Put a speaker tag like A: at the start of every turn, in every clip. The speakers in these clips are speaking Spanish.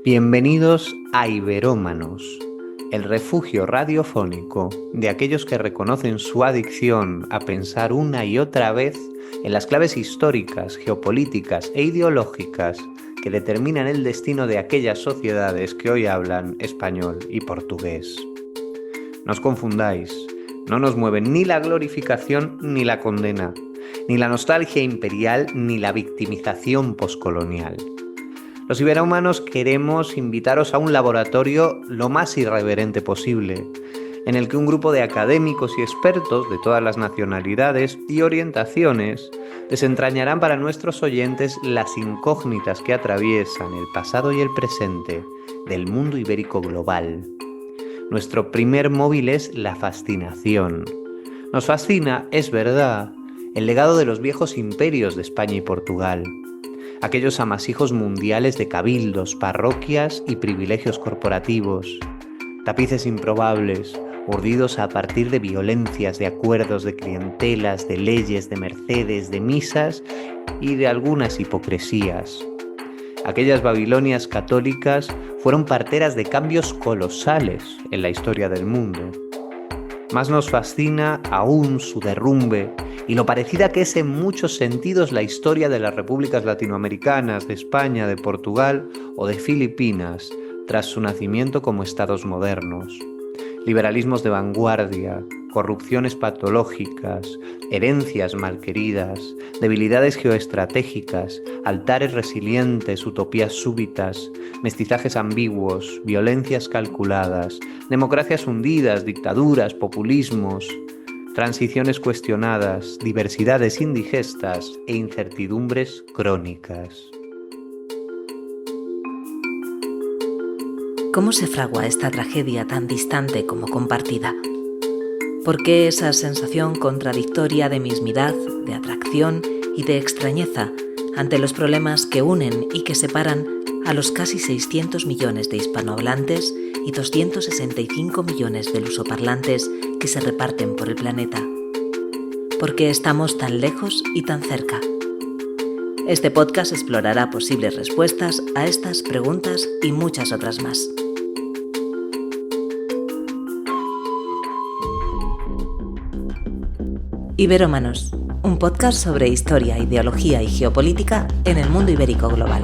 A: Bienvenidos a Iberómanos, el refugio radiofónico de aquellos que reconocen su adicción a pensar una y otra vez en las claves históricas, geopolíticas e ideológicas que determinan el destino de aquellas sociedades que hoy hablan español y portugués. No os confundáis, no nos mueven ni la glorificación ni la condena, ni la nostalgia imperial ni la victimización poscolonial. Los iberohumanos queremos invitaros a un laboratorio lo más irreverente posible, en el que un grupo de académicos y expertos de todas las nacionalidades y orientaciones desentrañarán para nuestros oyentes las incógnitas que atraviesan el pasado y el presente del mundo ibérico global. Nuestro primer móvil es la fascinación. Nos fascina, es verdad, el legado de los viejos imperios de España y Portugal, aquellos amasijos mundiales de cabildos, parroquias y privilegios corporativos, tapices improbables, urdidos a partir de violencias, de acuerdos, de clientelas, de leyes, de mercedes, de misas y de algunas hipocresías. Aquellas Babilonias católicas fueron parteras de cambios colosales en la historia del mundo. Más nos fascina aún su derrumbe y lo parecida que es en muchos sentidos la historia de las repúblicas latinoamericanas, de España, de Portugal o de Filipinas, tras su nacimiento como estados modernos. Liberalismos de vanguardia, corrupciones patológicas, herencias malqueridas, debilidades geoestratégicas, altares resilientes, utopías súbitas, mestizajes ambiguos, violencias calculadas, democracias hundidas, dictaduras, populismos, transiciones cuestionadas, diversidades indigestas e incertidumbres crónicas.
B: ¿Cómo se fragua esta tragedia tan distante como compartida? ¿Por qué esa sensación contradictoria de mismidad, de atracción y de extrañeza ante los problemas que unen y que separan a los casi 600 millones de hispanohablantes y 265 millones de lusoparlantes que se reparten por el planeta? ¿Por qué estamos tan lejos y tan cerca? Este podcast explorará posibles respuestas a estas preguntas y muchas otras más. Iberómanos, un podcast sobre historia, ideología y geopolítica en el mundo ibérico global.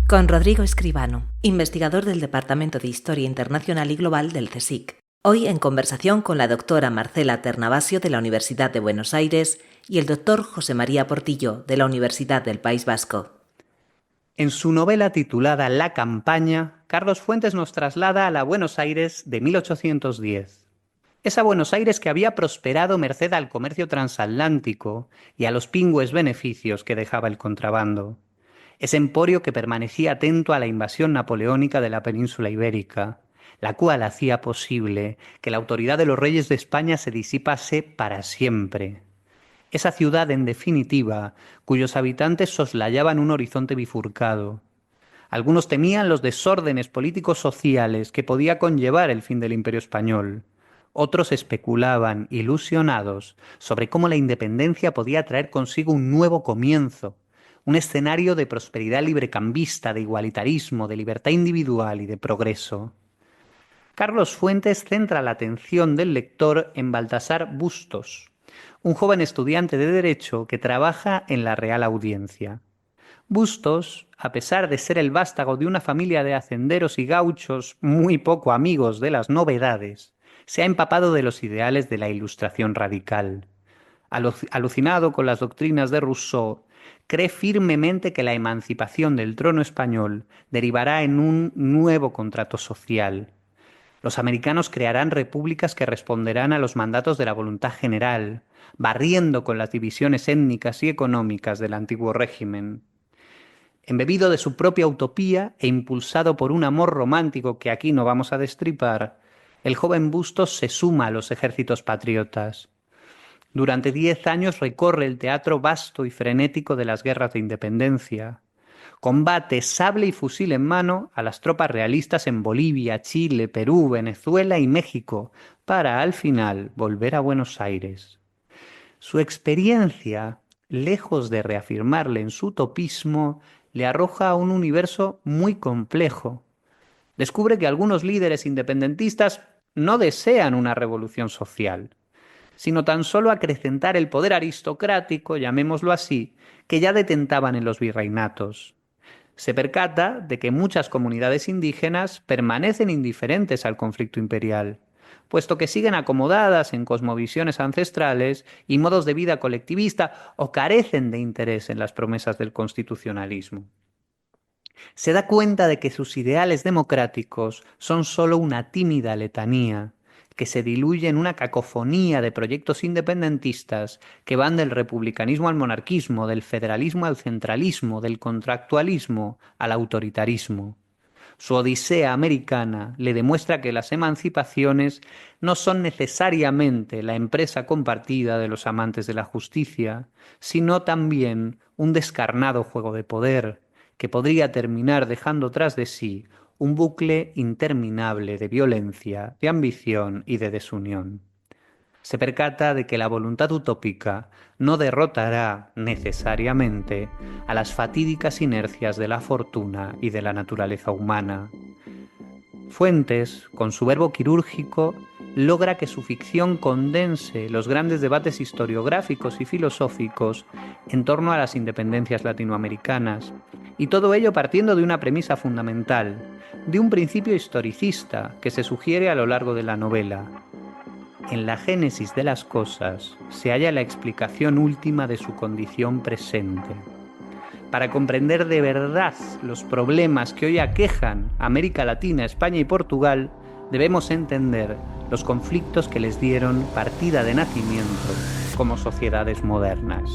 B: Con Rodrigo Escribano, investigador del Departamento de Historia Internacional y Global del CSIC. Hoy en conversación con la doctora Marcela Ternavasio de la Universidad de Buenos Aires y el doctor José María Portillo de la Universidad del País Vasco.
A: En su novela titulada La campaña, Carlos Fuentes nos traslada a la Buenos Aires de 1810. Esa Buenos Aires que había prosperado merced al comercio transatlántico y a los pingües beneficios que dejaba el contrabando. Ese emporio que permanecía atento a la invasión napoleónica de la península ibérica, la cual hacía posible que la autoridad de los reyes de España se disipase para siempre. Esa ciudad, en definitiva, cuyos habitantes soslayaban un horizonte bifurcado. Algunos temían los desórdenes políticos sociales que podía conllevar el fin del Imperio español. Otros especulaban, ilusionados, sobre cómo la independencia podía traer consigo un nuevo comienzo, un escenario de prosperidad librecambista, de igualitarismo, de libertad individual y de progreso. Carlos Fuentes centra la atención del lector en Baltasar Bustos, un joven estudiante de Derecho que trabaja en la Real Audiencia. Bustos, a pesar de ser el vástago de una familia de hacenderos y gauchos muy poco amigos de las novedades, se ha empapado de los ideales de la Ilustración radical. Alucinado con las doctrinas de Rousseau, cree firmemente que la emancipación del trono español derivará en un nuevo contrato social. Los americanos crearán repúblicas que responderán a los mandatos de la voluntad general, barriendo con las divisiones étnicas y económicas del antiguo régimen. Embebido de su propia utopía e impulsado por un amor romántico que aquí no vamos a destripar, el joven Bustos se suma a los ejércitos patriotas. Durante 10 años recorre el teatro vasto y frenético de las guerras de independencia. Combate sable y fusil en mano a las tropas realistas en Bolivia, Chile, Perú, Venezuela y México, para al final volver a Buenos Aires. Su experiencia, lejos de reafirmarle en su utopismo, le arroja a un universo muy complejo. Descubre que algunos líderes independentistas no desean una revolución social, sino tan solo acrecentar el poder aristocrático, llamémoslo así, que ya detentaban en los virreinatos. Se percata de que muchas comunidades indígenas permanecen indiferentes al conflicto imperial, puesto que siguen acomodadas en cosmovisiones ancestrales y modos de vida colectivista o carecen de interés en las promesas del constitucionalismo. Se da cuenta de que sus ideales democráticos son sólo una tímida letanía, que se diluye en una cacofonía de proyectos independentistas que van del republicanismo al monarquismo, del federalismo al centralismo, del contractualismo al autoritarismo. Su odisea americana le demuestra que las emancipaciones no son necesariamente la empresa compartida de los amantes de la justicia, sino también un descarnado juego de poder que podría terminar dejando tras de sí un bucle interminable de violencia, de ambición y de desunión. Se percata de que la voluntad utópica no derrotará necesariamente a las fatídicas inercias de la fortuna y de la naturaleza humana. Fuentes, con su verbo quirúrgico, logra que su ficción condense los grandes debates historiográficos y filosóficos en torno a las independencias latinoamericanas, y todo ello partiendo de una premisa fundamental, de un principio historicista que se sugiere a lo largo de la novela. En la génesis de las cosas se halla la explicación última de su condición presente. Para comprender de verdad los problemas que hoy aquejan a América Latina, España y Portugal, debemos entender los conflictos que les dieron partida de nacimiento como sociedades modernas.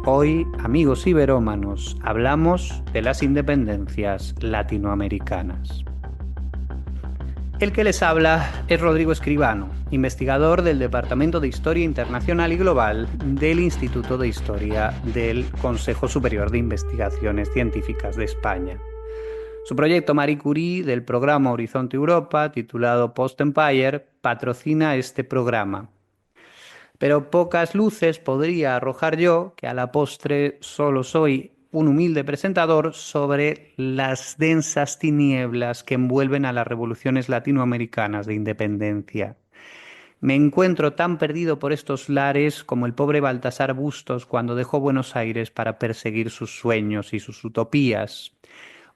A: Hoy, amigos iberómanos, hablamos de las independencias latinoamericanas. El que les habla es Rodrigo Escribano, investigador del Departamento de Historia Internacional y Global del Instituto de Historia del Consejo Superior de Investigaciones Científicas de España. Su proyecto Marie Curie del programa Horizonte Europa, titulado Post Empire, patrocina este programa. Pero pocas luces podría arrojar yo, que a la postre solo soy un humilde presentador, sobre las densas tinieblas que envuelven a las revoluciones latinoamericanas de independencia. Me encuentro tan perdido por estos lares como el pobre Baltasar Bustos cuando dejó Buenos Aires para perseguir sus sueños y sus utopías.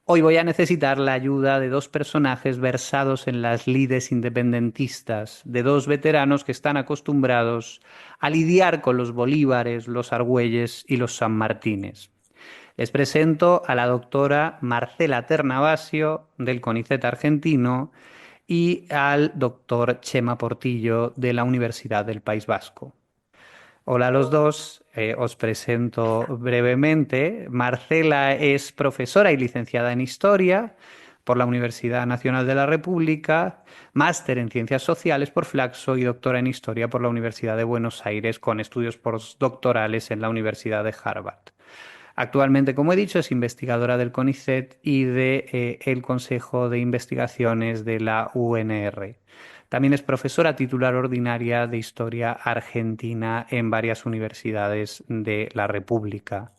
A: Hoy voy a necesitar la ayuda de dos personajes versados en las lides independentistas, de dos veteranos que están acostumbrados a lidiar con los Bolívares, los Argüelles y los San Martines. Les presento a la doctora Marcela Ternavasio del CONICET argentino y al doctor Chema Portillo de la Universidad del País Vasco. Hola a los dos, os presento brevemente. Marcela es profesora y licenciada en Historia por la Universidad Nacional de la República, máster en Ciencias Sociales por Flaxo y doctora en Historia por la Universidad de Buenos Aires con estudios postdoctorales en la Universidad de Harvard. Actualmente, como he dicho, es investigadora del CONICET y del Consejo de Investigaciones de la UNR. También es profesora titular ordinaria de Historia Argentina en varias universidades de la República.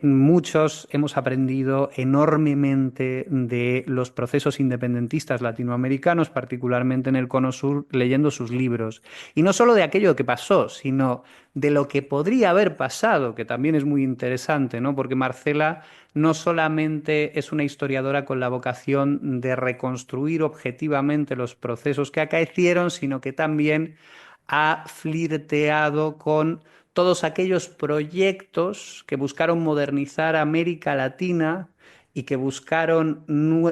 A: Muchos hemos aprendido enormemente de los procesos independentistas latinoamericanos, particularmente en el Cono Sur, leyendo sus libros. Y no solo de aquello que pasó, sino de lo que podría haber pasado, que también es muy interesante, ¿no? Porque Marcela no solamente es una historiadora con la vocación de reconstruir objetivamente los procesos que acaecieron, sino que también ha flirteado con todos aquellos proyectos que buscaron modernizar América Latina y que buscaron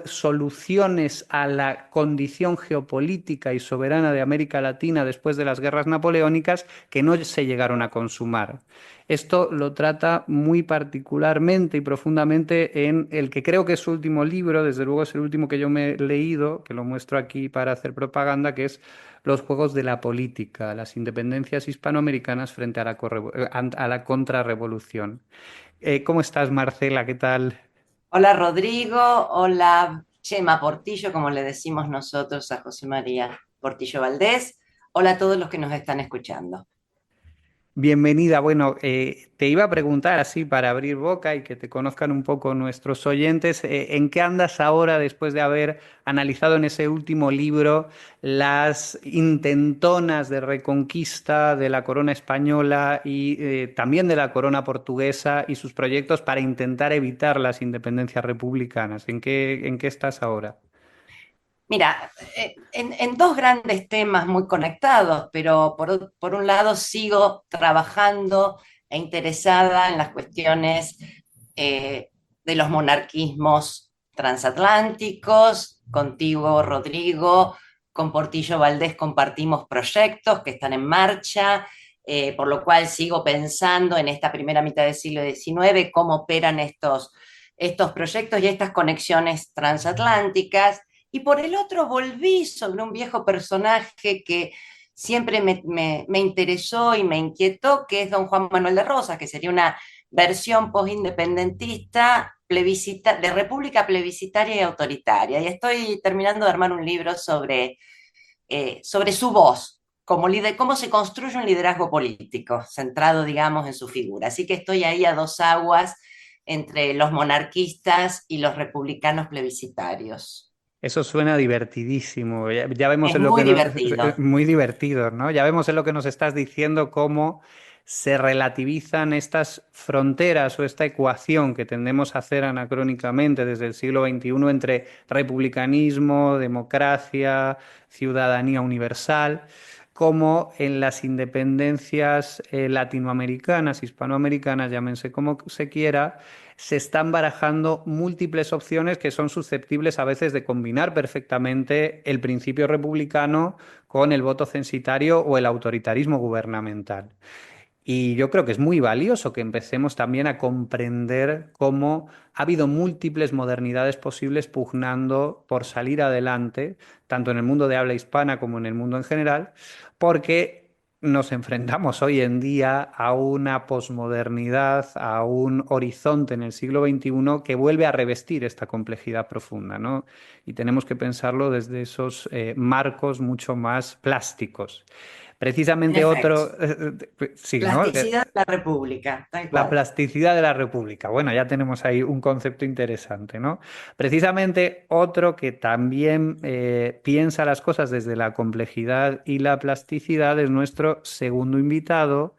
A: soluciones a la condición geopolítica y soberana de América Latina después de las guerras napoleónicas que no se llegaron a consumar. Esto lo trata muy particularmente y profundamente en el que creo que es su último libro, desde luego es el último que yo me he leído, que lo muestro aquí para hacer propaganda, que es Los Juegos de la Política, las independencias hispanoamericanas frente a la contrarrevolución. ¿Cómo estás, Marcela? ¿Qué tal?
C: Hola Rodrigo, hola Chema Portillo, como le decimos nosotros a José María Portillo Valdés. Hola a todos los que nos están escuchando.
A: Bienvenida. Bueno, te iba a preguntar así para abrir boca y que te conozcan un poco nuestros oyentes, ¿en qué andas ahora después de haber analizado en ese último libro las intentonas de reconquista de la corona española y también de la corona portuguesa y sus proyectos para intentar evitar las independencias republicanas? ¿En qué estás ahora?
C: Mira, en dos grandes temas muy conectados, pero por un lado sigo trabajando e interesada en las cuestiones eh, de los monarquismos transatlánticos. Contigo, Rodrigo, con Portillo Valdés compartimos proyectos que están en marcha, por lo cual sigo pensando en esta primera mitad del siglo XIX, cómo operan estos proyectos y estas conexiones transatlánticas. Y por el otro volví sobre un viejo personaje que siempre me interesó y me inquietó, que es don Juan Manuel de Rosas, que sería una versión postindependentista de república plebiscitaria y autoritaria. Y estoy terminando de armar un libro sobre su voz, cómo se construye un liderazgo político, centrado, digamos, en su figura. Así que estoy ahí a dos aguas entre los monarquistas y los republicanos plebiscitarios.
A: Eso suena divertidísimo. Ya vemos
C: Es
A: en lo
C: muy
A: que nos...
C: divertido.
A: Muy divertido, ¿no? Ya vemos en lo que nos estás diciendo cómo se relativizan estas fronteras o esta ecuación que tendemos a hacer anacrónicamente desde el siglo XXI entre republicanismo, democracia, ciudadanía universal, como en las independencias latinoamericanas, hispanoamericanas, llámense como se quiera, se están barajando múltiples opciones que son susceptibles a veces de combinar perfectamente el principio republicano con el voto censitario o el autoritarismo gubernamental. Y yo creo que es muy valioso que empecemos también a comprender cómo ha habido múltiples modernidades posibles pugnando por salir adelante, tanto en el mundo de habla hispana como en el mundo en general, porque nos enfrentamos hoy en día a una posmodernidad, a un horizonte en el siglo XXI que vuelve a revestir esta complejidad profunda, ¿no? Y tenemos que pensarlo desde esos marcos mucho más plásticos.
C: En
A: Precisamente
C: efecto,
A: otro, sí, ¿no?
C: plasticidad de la República, tal
A: La
C: cual.
A: plasticidad de la República. Bueno, ya tenemos ahí un concepto interesante, ¿no? Precisamente otro que también piensa las cosas desde la complejidad y la plasticidad es nuestro segundo invitado,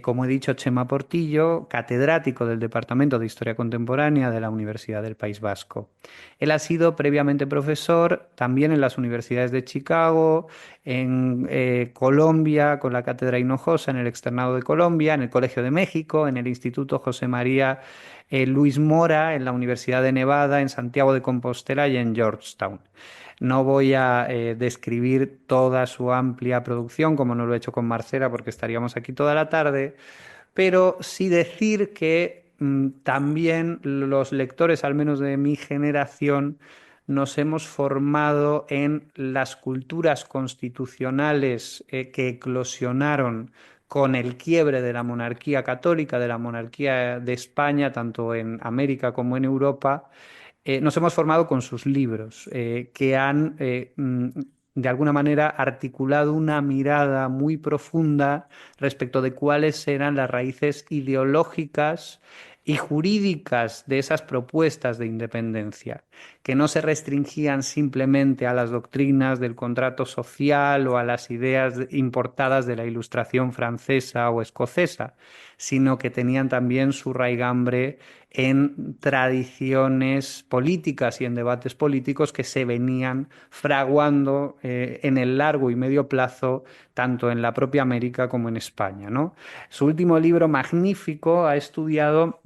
A: como he dicho, Chema Portillo, catedrático del Departamento de Historia Contemporánea de la Universidad del País Vasco. Él ha sido previamente profesor también en las universidades de Chicago, en Colombia, con la Cátedra Hinojosa, en el Externado de Colombia, en el Colegio de México, en el Instituto José María Luis Mora, en la Universidad de Nevada, en Santiago de Compostela y en Georgetown. No voy a describir toda su amplia producción, como no lo he hecho con Marcela, porque estaríamos aquí toda la tarde, pero sí decir que también los lectores, al menos de mi generación, nos hemos formado en las culturas constitucionales que eclosionaron con el quiebre de la monarquía católica, de la monarquía de España, tanto en América como en Europa. Nos hemos formado con sus libros, que han, de alguna manera, articulado una mirada muy profunda respecto de cuáles eran las raíces ideológicas y jurídicas de esas propuestas de independencia, que no se restringían simplemente a las doctrinas del contrato social o a las ideas importadas de la Ilustración francesa o escocesa, sino que tenían también su raigambre en tradiciones políticas y en debates políticos que se venían fraguando en el largo y medio plazo, tanto en la propia América como en España, ¿no? Su último libro magnífico ha estudiado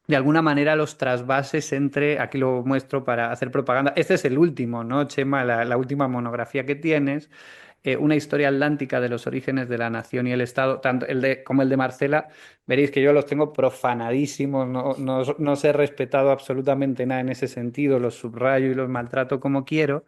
A: de alguna manera los trasvases entre, aquí lo muestro para hacer propaganda, este es el último, ¿no, Chema? La última monografía que tienes, una historia atlántica de los orígenes de la nación y el Estado, tanto el de, como el de Marcela, veréis que yo los tengo profanadísimos, no os he respetado absolutamente nada en ese sentido, los subrayo y los maltrato como quiero,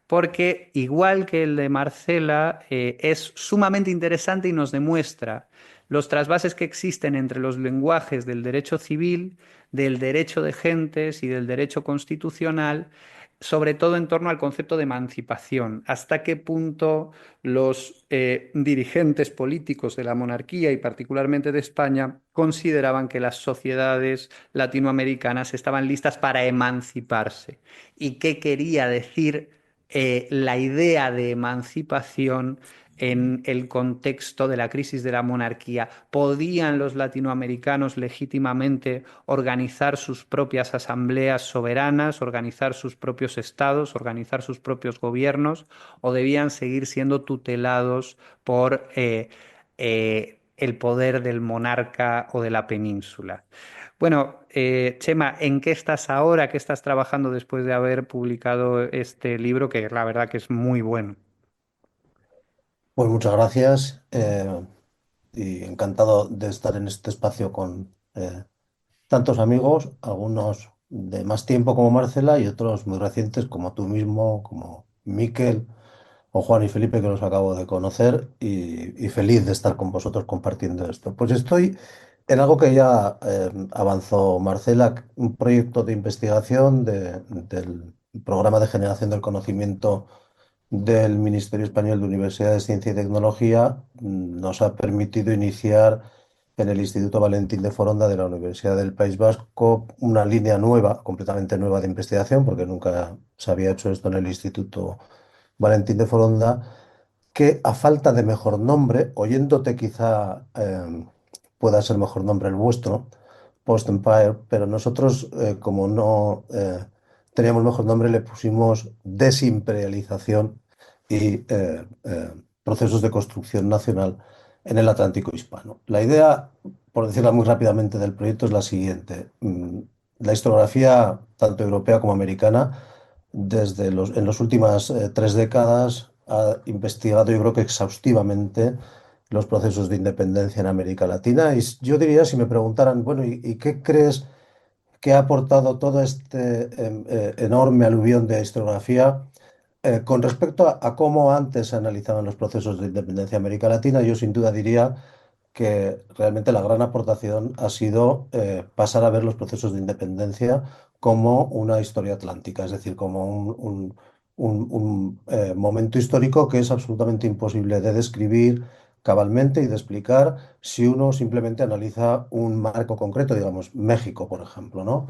A: porque igual que el de Marcela, es sumamente interesante y nos demuestra los trasvases que existen entre los lenguajes del derecho civil, del derecho de gentes y del derecho constitucional sobre todo en torno al concepto de emancipación. ¿Hasta qué punto los dirigentes políticos de la monarquía y particularmente de España consideraban que las sociedades latinoamericanas estaban listas para emanciparse? ¿Y qué quería decir la idea de emancipación en el contexto de la crisis de la monarquía? ¿Podían los latinoamericanos legítimamente organizar sus propias asambleas soberanas, organizar sus propios estados, organizar sus propios gobiernos, o debían seguir siendo tutelados por el poder del monarca o de la península? Bueno, Chema, ¿en qué estás ahora? ¿Qué estás trabajando después de haber publicado este libro, que la verdad que es muy bueno?
D: Pues muchas gracias y encantado de estar en este espacio con tantos amigos, algunos de más tiempo como Marcela y otros muy recientes como tú mismo, como Miquel o Juan y Felipe, que los acabo de conocer y feliz de estar con vosotros compartiendo esto. Pues estoy en algo que ya avanzó Marcela, un proyecto de investigación del programa de generación del conocimiento del Ministerio Español de Universidades, Ciencia y Tecnología. Nos ha permitido iniciar en el Instituto Valentín de Foronda de la Universidad del País Vasco una línea nueva, completamente nueva de investigación, porque nunca se había hecho esto en el Instituto Valentín de Foronda, que a falta de mejor nombre, oyéndote quizá pueda ser mejor nombre el vuestro, Post Empire, pero nosotros, como no teníamos mejor nombre, le pusimos desimperialización y procesos de construcción nacional en el Atlántico hispano. La idea, por decirla muy rápidamente, del proyecto es la siguiente. La historiografía, tanto europea como americana, en las últimas 3 décadas, ha investigado, yo creo que exhaustivamente, los procesos de independencia en América Latina. Y yo diría, si me preguntaran, bueno, ¿y qué crees que ha aportado todo este enorme aluvión de historiografía con respecto a cómo antes se analizaban los procesos de independencia en América Latina? Yo sin duda diría que realmente la gran aportación ha sido pasar a ver los procesos de independencia como una historia atlántica, es decir, como un momento histórico que es absolutamente imposible de describir cabalmente y de explicar si uno simplemente analiza un marco concreto, digamos, México, por ejemplo, ¿no?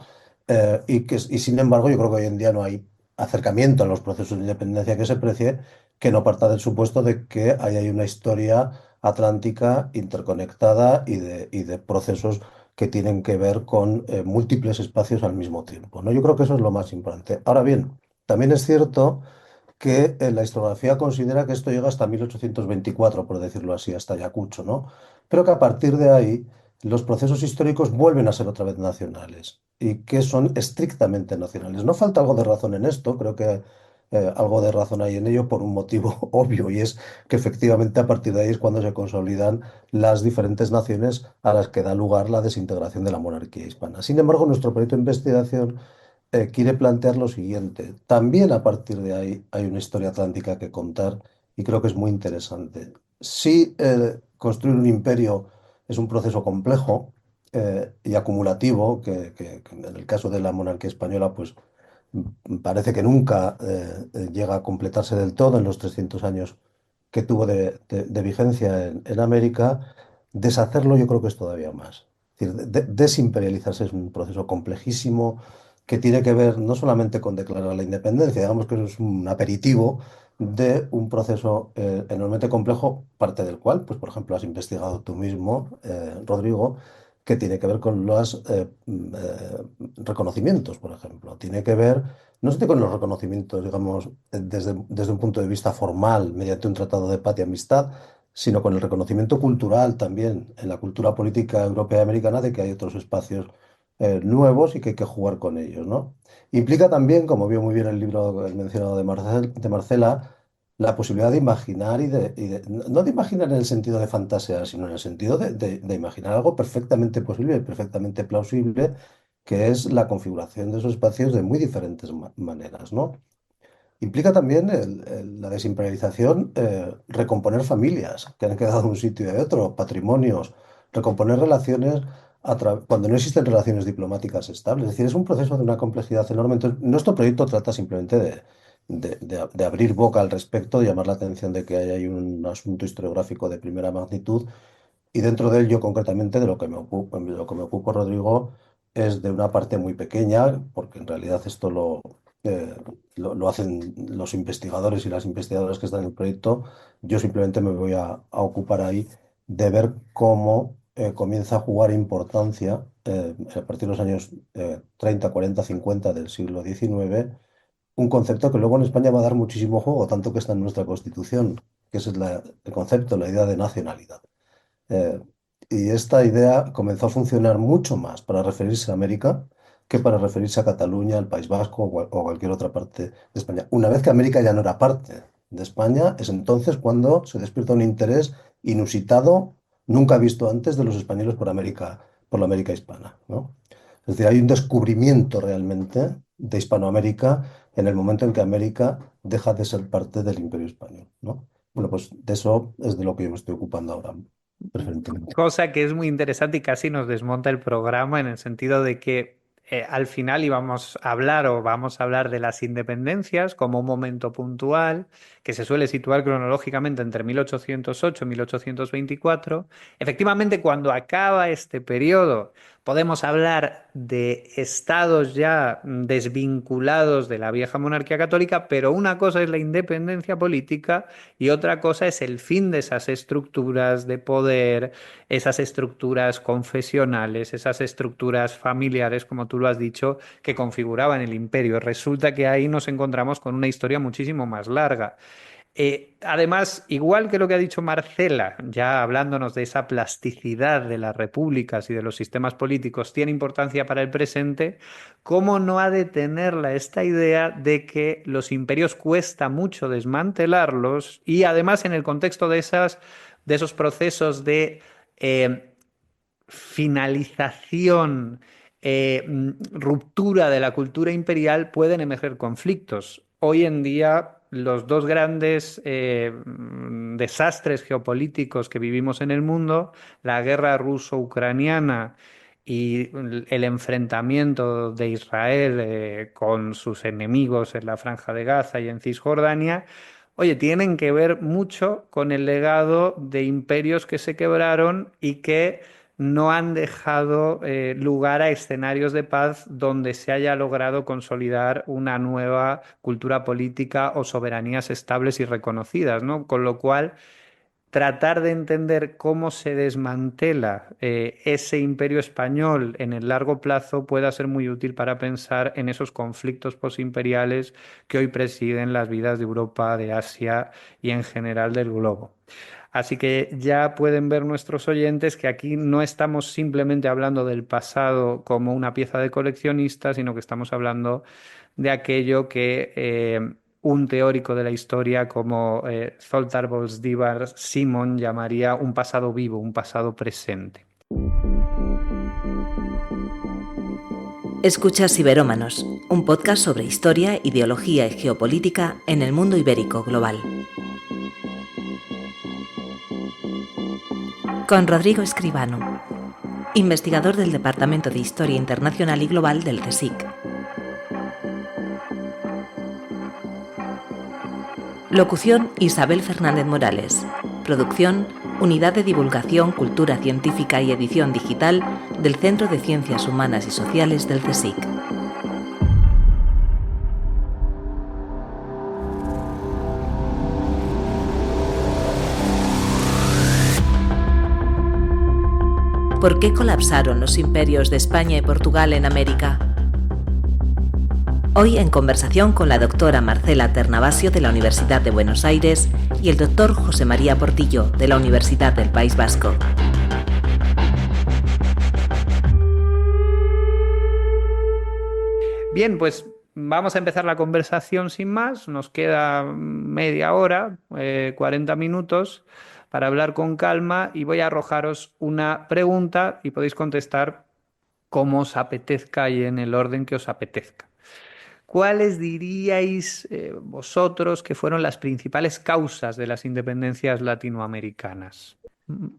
D: Y sin embargo, yo creo que hoy en día no hay acercamiento a los procesos de independencia que se precie que no parta del supuesto de que ahí hay una historia atlántica interconectada y de procesos que tienen que ver con múltiples espacios al mismo tiempo, ¿no? Yo creo que eso es lo más importante. Ahora bien, también es cierto que la historiografía considera que esto llega hasta 1824, por decirlo así, hasta Ayacucho, ¿no? Pero que a partir de ahí los procesos históricos vuelven a ser otra vez nacionales y que son estrictamente nacionales. No falta algo de razón en esto, creo que algo de razón hay en ello por un motivo obvio, y es que efectivamente a partir de ahí es cuando se consolidan las diferentes naciones a las que da lugar la desintegración de la monarquía hispana. Sin embargo, nuestro proyecto de investigación quiere plantear lo siguiente. También a partir de ahí hay una historia atlántica que contar y creo que es muy interesante. Si construir un imperio es un proceso complejo y acumulativo, que en el caso de la monarquía española, pues parece que nunca llega a completarse del todo en los 300 años que tuvo de vigencia en América, deshacerlo yo creo que es todavía más. Es decir, desimperializarse es un proceso complejísimo que tiene que ver no solamente con declarar la independencia, digamos que eso es un aperitivo de un proceso enormemente complejo, parte del cual, pues por ejemplo, has investigado tú mismo, Rodrigo, que tiene que ver con los reconocimientos, por ejemplo. Tiene que ver, no solo con los reconocimientos, digamos, desde un punto de vista formal, mediante un tratado de paz y amistad, sino con el reconocimiento cultural también, en la cultura política europea y americana, de que hay otros espacios nuevos y que hay que jugar con ellos, ¿no? Implica también, como vio muy bien el libro el mencionado de Marcela, la posibilidad de imaginar no de imaginar en el sentido de fantasear, sino en el sentido de imaginar algo perfectamente posible y perfectamente plausible, que es la configuración de esos espacios de muy diferentes maneras, ¿no? Implica también la desimperialización, recomponer familias que han quedado de un sitio y de otro, patrimonios, recomponer relaciones cuando no existen relaciones diplomáticas estables. Es decir, es un proceso de una complejidad enorme. Entonces, nuestro proyecto trata simplemente de abrir boca al respecto, de llamar la atención de que hay un asunto historiográfico de primera magnitud y dentro de él, yo concretamente, de lo que me ocupo, Rodrigo, es de una parte muy pequeña, porque en realidad esto eh, lo hacen los investigadores y las investigadoras que están en el proyecto. Yo simplemente me voy a ocupar ahí de ver cómo comienza a jugar importancia a partir de los años 30, 40, 50 del siglo XIX, un concepto que luego en España va a dar muchísimo juego, tanto que está en nuestra Constitución, que es el concepto, la idea de nacionalidad. Eh, y esta idea comenzó a funcionar mucho más para referirse a América que para referirse a Cataluña, al País Vasco o cualquier otra parte de España. Una vez que América ya no era parte de España, es entonces cuando se despierta un interés inusitado, nunca visto antes, de los españoles por América, por la América hispana, ¿no? Es decir, hay un descubrimiento realmente de Hispanoamérica en el momento en que América deja de ser parte del Imperio Español, ¿no? Bueno, pues de eso es de lo que yo me estoy ocupando ahora, preferentemente.
A: Cosa que es muy interesante y casi nos desmonta el programa en el sentido de que al final íbamos a hablar o vamos a hablar de las independencias como un momento puntual que se suele situar cronológicamente entre 1808 y 1824. Efectivamente, cuando acaba este periodo, podemos hablar de estados ya desvinculados de la vieja monarquía católica, pero una cosa es la independencia política y otra cosa es el fin de esas estructuras de poder, esas estructuras confesionales, esas estructuras familiares, como tú lo has dicho, que configuraban el imperio. Resulta que ahí nos encontramos con una historia muchísimo más larga. Además, igual que lo que ha dicho Marcela, ya hablándonos de esa plasticidad de las repúblicas y de los sistemas políticos, tiene importancia para el presente, ¿cómo no ha de tenerla esta idea de que los imperios cuesta mucho desmantelarlos y además en el contexto de esos procesos de eh, finalización, ruptura de la cultura imperial, pueden emerger conflictos? Hoy en día, los dos grandes desastres geopolíticos que vivimos en el mundo, la guerra ruso-ucraniana y el enfrentamiento de Israel con sus enemigos en la Franja de Gaza y en Cisjordania, oye, tienen que ver mucho con el legado de imperios que se quebraron y que no han dejado lugar a escenarios de paz donde se haya logrado consolidar una nueva cultura política o soberanías estables y reconocidas, ¿no? Con lo cual, tratar de entender cómo se desmantela ese imperio español en el largo plazo pueda ser muy útil para pensar en esos conflictos posimperiales que hoy presiden las vidas de Europa, de Asia y en general del globo. Así que ya pueden ver nuestros oyentes que aquí no estamos simplemente hablando del pasado como una pieza de coleccionista, sino que estamos hablando de aquello que un teórico de la historia como Zoltán Bolívar Simon llamaría un pasado vivo, un pasado presente.
B: Escuchas Iberómanos, un podcast sobre historia, ideología y geopolítica en el mundo ibérico global. Con Rodrigo Escribano, investigador del Departamento de Historia Internacional y Global del CSIC. Locución: Isabel Fernández Morales. Producción: Unidad de Divulgación, Cultura Científica y Edición Digital del Centro de Ciencias Humanas y Sociales del CSIC. ¿Por qué colapsaron los imperios de España y Portugal en América? Hoy en conversación con la doctora Marcela Ternavasio de la Universidad de Buenos Aires y el doctor José María Portillo de la Universidad del País Vasco.
A: Bien, pues vamos a empezar la conversación sin más. Nos queda media hora, 40 minutos para hablar con calma y voy a arrojaros una pregunta y podéis contestar como os apetezca y en el orden que os apetezca. ¿Cuáles diríais vosotros que fueron las principales causas de las independencias latinoamericanas?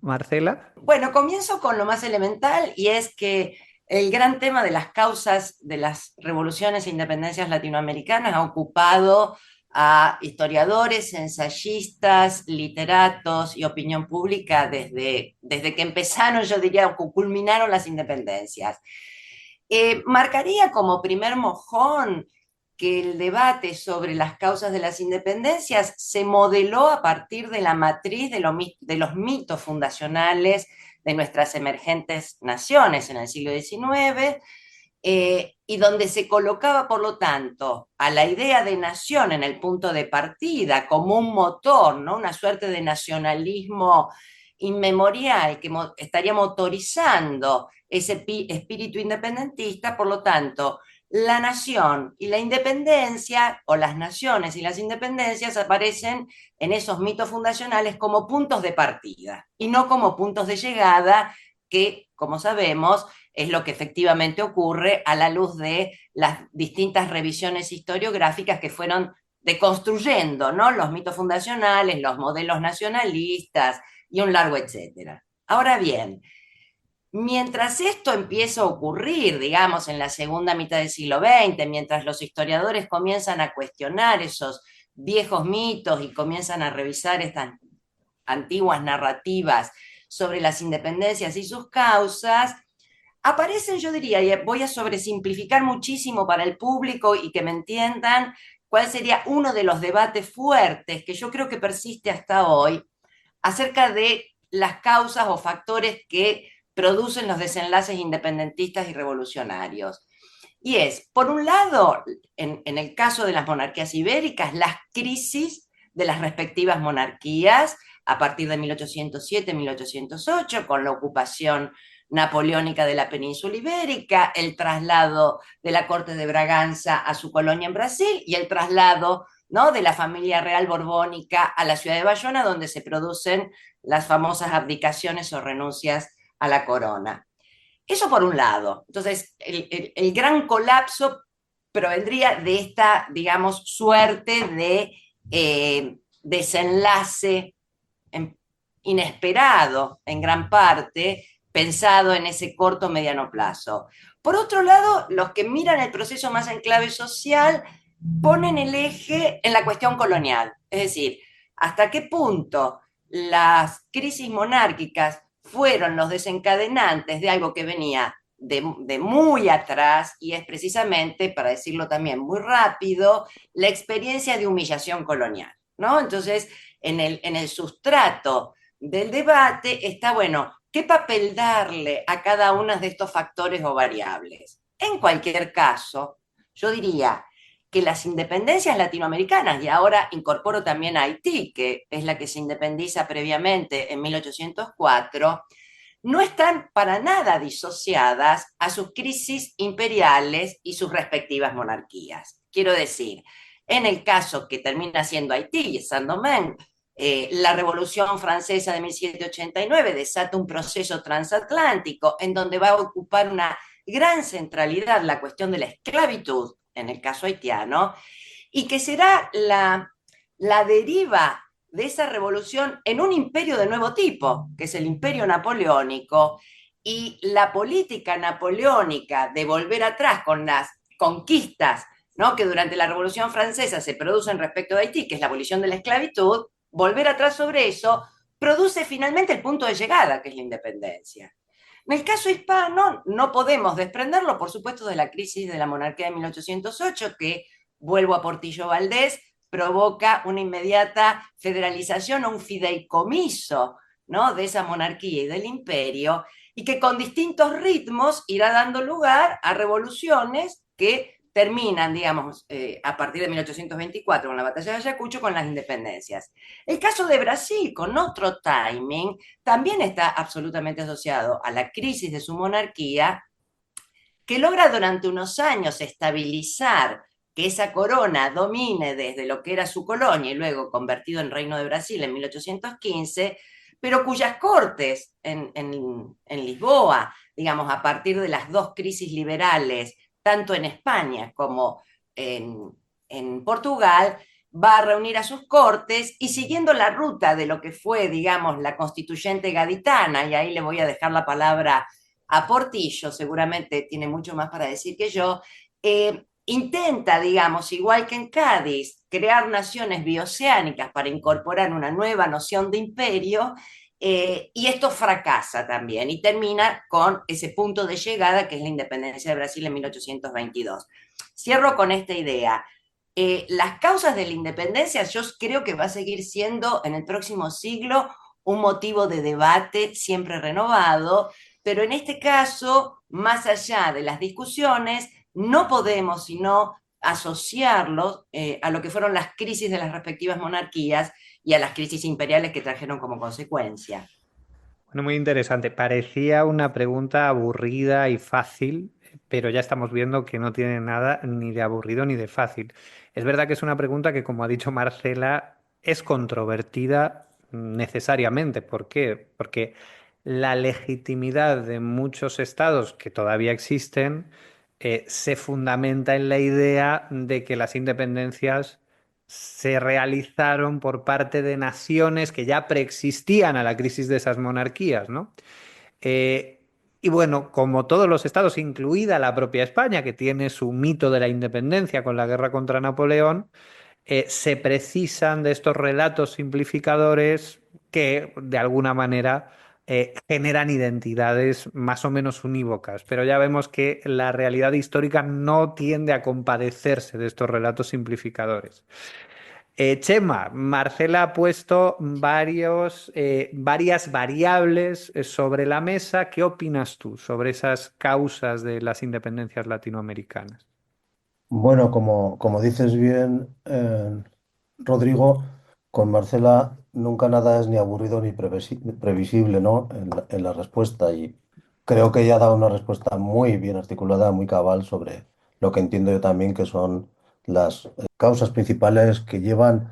A: Marcela?
C: Bueno, comienzo con lo más elemental y es que el gran tema de las causas de las revoluciones e independencias latinoamericanas ha ocupado a historiadores, ensayistas, literatos y opinión pública desde que empezaron, yo diría, o culminaron las independencias. Marcaría como primer mojón que el debate sobre las causas de las independencias se modeló a partir de la matriz de los mitos fundacionales de nuestras emergentes naciones en el siglo XIX, y donde se colocaba, por lo tanto, a la idea de nación en el punto de partida como un motor, ¿no? Una suerte de nacionalismo inmemorial que estaría motorizando ese espíritu independentista. Por lo tanto, la nación y la independencia, o las naciones y las independencias, aparecen en esos mitos fundacionales como puntos de partida y no como puntos de llegada, que, como sabemos, es lo que efectivamente ocurre a la luz de las distintas revisiones historiográficas que fueron deconstruyendo, ¿no? Los mitos fundacionales, los modelos nacionalistas y un largo etcétera. Ahora bien, mientras esto empieza a ocurrir, digamos, en la segunda mitad del siglo XX, mientras los historiadores comienzan a cuestionar esos viejos mitos y comienzan a revisar estas antiguas narrativas sobre las independencias y sus causas, aparecen, yo diría, y voy a sobresimplificar muchísimo para el público y que me entiendan cuál sería uno de los debates fuertes que yo creo que persiste hasta hoy acerca de las causas o factores que producen los desenlaces independentistas y revolucionarios. Y es, por un lado, en el caso de las monarquías ibéricas, las crisis de las respectivas monarquías a partir de 1807-1808, con la ocupación napoleónica de la península ibérica, el traslado de la corte de Braganza a su colonia en Brasil y el traslado, ¿no?, de la familia real borbónica a la ciudad de Bayona, donde se producen las famosas abdicaciones o renuncias a la corona. Eso por un lado. Entonces, el gran colapso provendría de esta, digamos, suerte de desenlace inesperado en gran parte, pensado en ese corto mediano plazo. Por otro lado, los que miran el proceso más en clave social ponen el eje en la cuestión colonial, es decir, hasta qué punto las crisis monárquicas fueron los desencadenantes de algo que venía de muy atrás, y es precisamente, para decirlo también muy rápido, la experiencia de humillación colonial, ¿no? Entonces, en el sustrato del debate está, bueno, ¿qué papel darle a cada uno de estos factores o variables? En cualquier caso, yo diría que las independencias latinoamericanas, y ahora incorporo también a Haití, que es la que se independiza previamente en 1804, no están para nada disociadas a sus crisis imperiales y sus respectivas monarquías. Quiero decir, en el caso que termina siendo Haití y Saint-Domingue, la Revolución Francesa de 1789 desata un proceso transatlántico en donde va a ocupar una gran centralidad la cuestión de la esclavitud, en el caso haitiano, y que será la deriva de esa revolución en un imperio de nuevo tipo, que es el imperio napoleónico, y la política napoleónica de volver atrás con las conquistas, ¿no?, que durante la Revolución Francesa se producen respecto de Haití, que es la abolición de la esclavitud, volver atrás sobre eso produce finalmente el punto de llegada, que es la independencia. En el caso hispano, no podemos desprenderlo, por supuesto, de la crisis de la monarquía de 1808, que, vuelvo a Portillo Valdés, provoca una inmediata federalización o un fideicomiso, ¿no?, de esa monarquía y del imperio, y que con distintos ritmos irá dando lugar a revoluciones que terminan, digamos, a partir de 1824 con la batalla de Ayacucho, con las independencias. El caso de Brasil, con otro timing, también está absolutamente asociado a la crisis de su monarquía, que logra durante unos años estabilizar que esa corona domine desde lo que era su colonia y luego convertido en Reino de Brasil en 1815, pero cuyas cortes en Lisboa, digamos, a partir de las dos crisis liberales, tanto en España como en Portugal, va a reunir a sus cortes y siguiendo la ruta de lo que fue, digamos, la constituyente gaditana, y ahí le voy a dejar la palabra a Portillo, seguramente tiene mucho más para decir que yo, intenta, digamos, igual que en Cádiz, crear naciones bioceánicas para incorporar una nueva noción de imperio, y esto fracasa también y termina con ese punto de llegada que es la independencia de Brasil en 1822. Cierro con esta idea. Las causas de la independencia yo creo que va a seguir siendo en el próximo siglo un motivo de debate siempre renovado, pero en este caso, más allá de las discusiones, no podemos sino asociarlos a lo que fueron las crisis de las respectivas monarquías y a las crisis imperiales que trajeron como consecuencia.
A: Bueno, muy interesante. Parecía una pregunta aburrida y fácil, pero ya estamos viendo que no tiene nada ni de aburrido ni de fácil. Es verdad que es una pregunta que, como ha dicho Marcela, es controvertida necesariamente. ¿Por qué? Porque la legitimidad de muchos estados que todavía existen se fundamenta en la idea de que las independencias se realizaron por parte de naciones que ya preexistían a la crisis de esas monarquías, ¿no? Eh, y bueno, como todos los estados, incluida la propia España, que tiene su mito de la independencia con la guerra contra Napoleón, se precisan de estos relatos simplificadores que, de alguna manera, generan identidades más o menos unívocas. Pero ya vemos que la realidad histórica no tiende a compadecerse de estos relatos simplificadores. Chema, Marcela ha puesto varias variables sobre la mesa. ¿Qué opinas tú sobre esas causas de las independencias latinoamericanas?
D: Bueno, como dices bien, Rodrigo, con Marcela nunca nada es ni aburrido ni previsible, ¿no? En la respuesta. Y creo que ella ha dado una respuesta muy bien articulada, muy cabal sobre lo que entiendo yo también que son las causas principales que llevan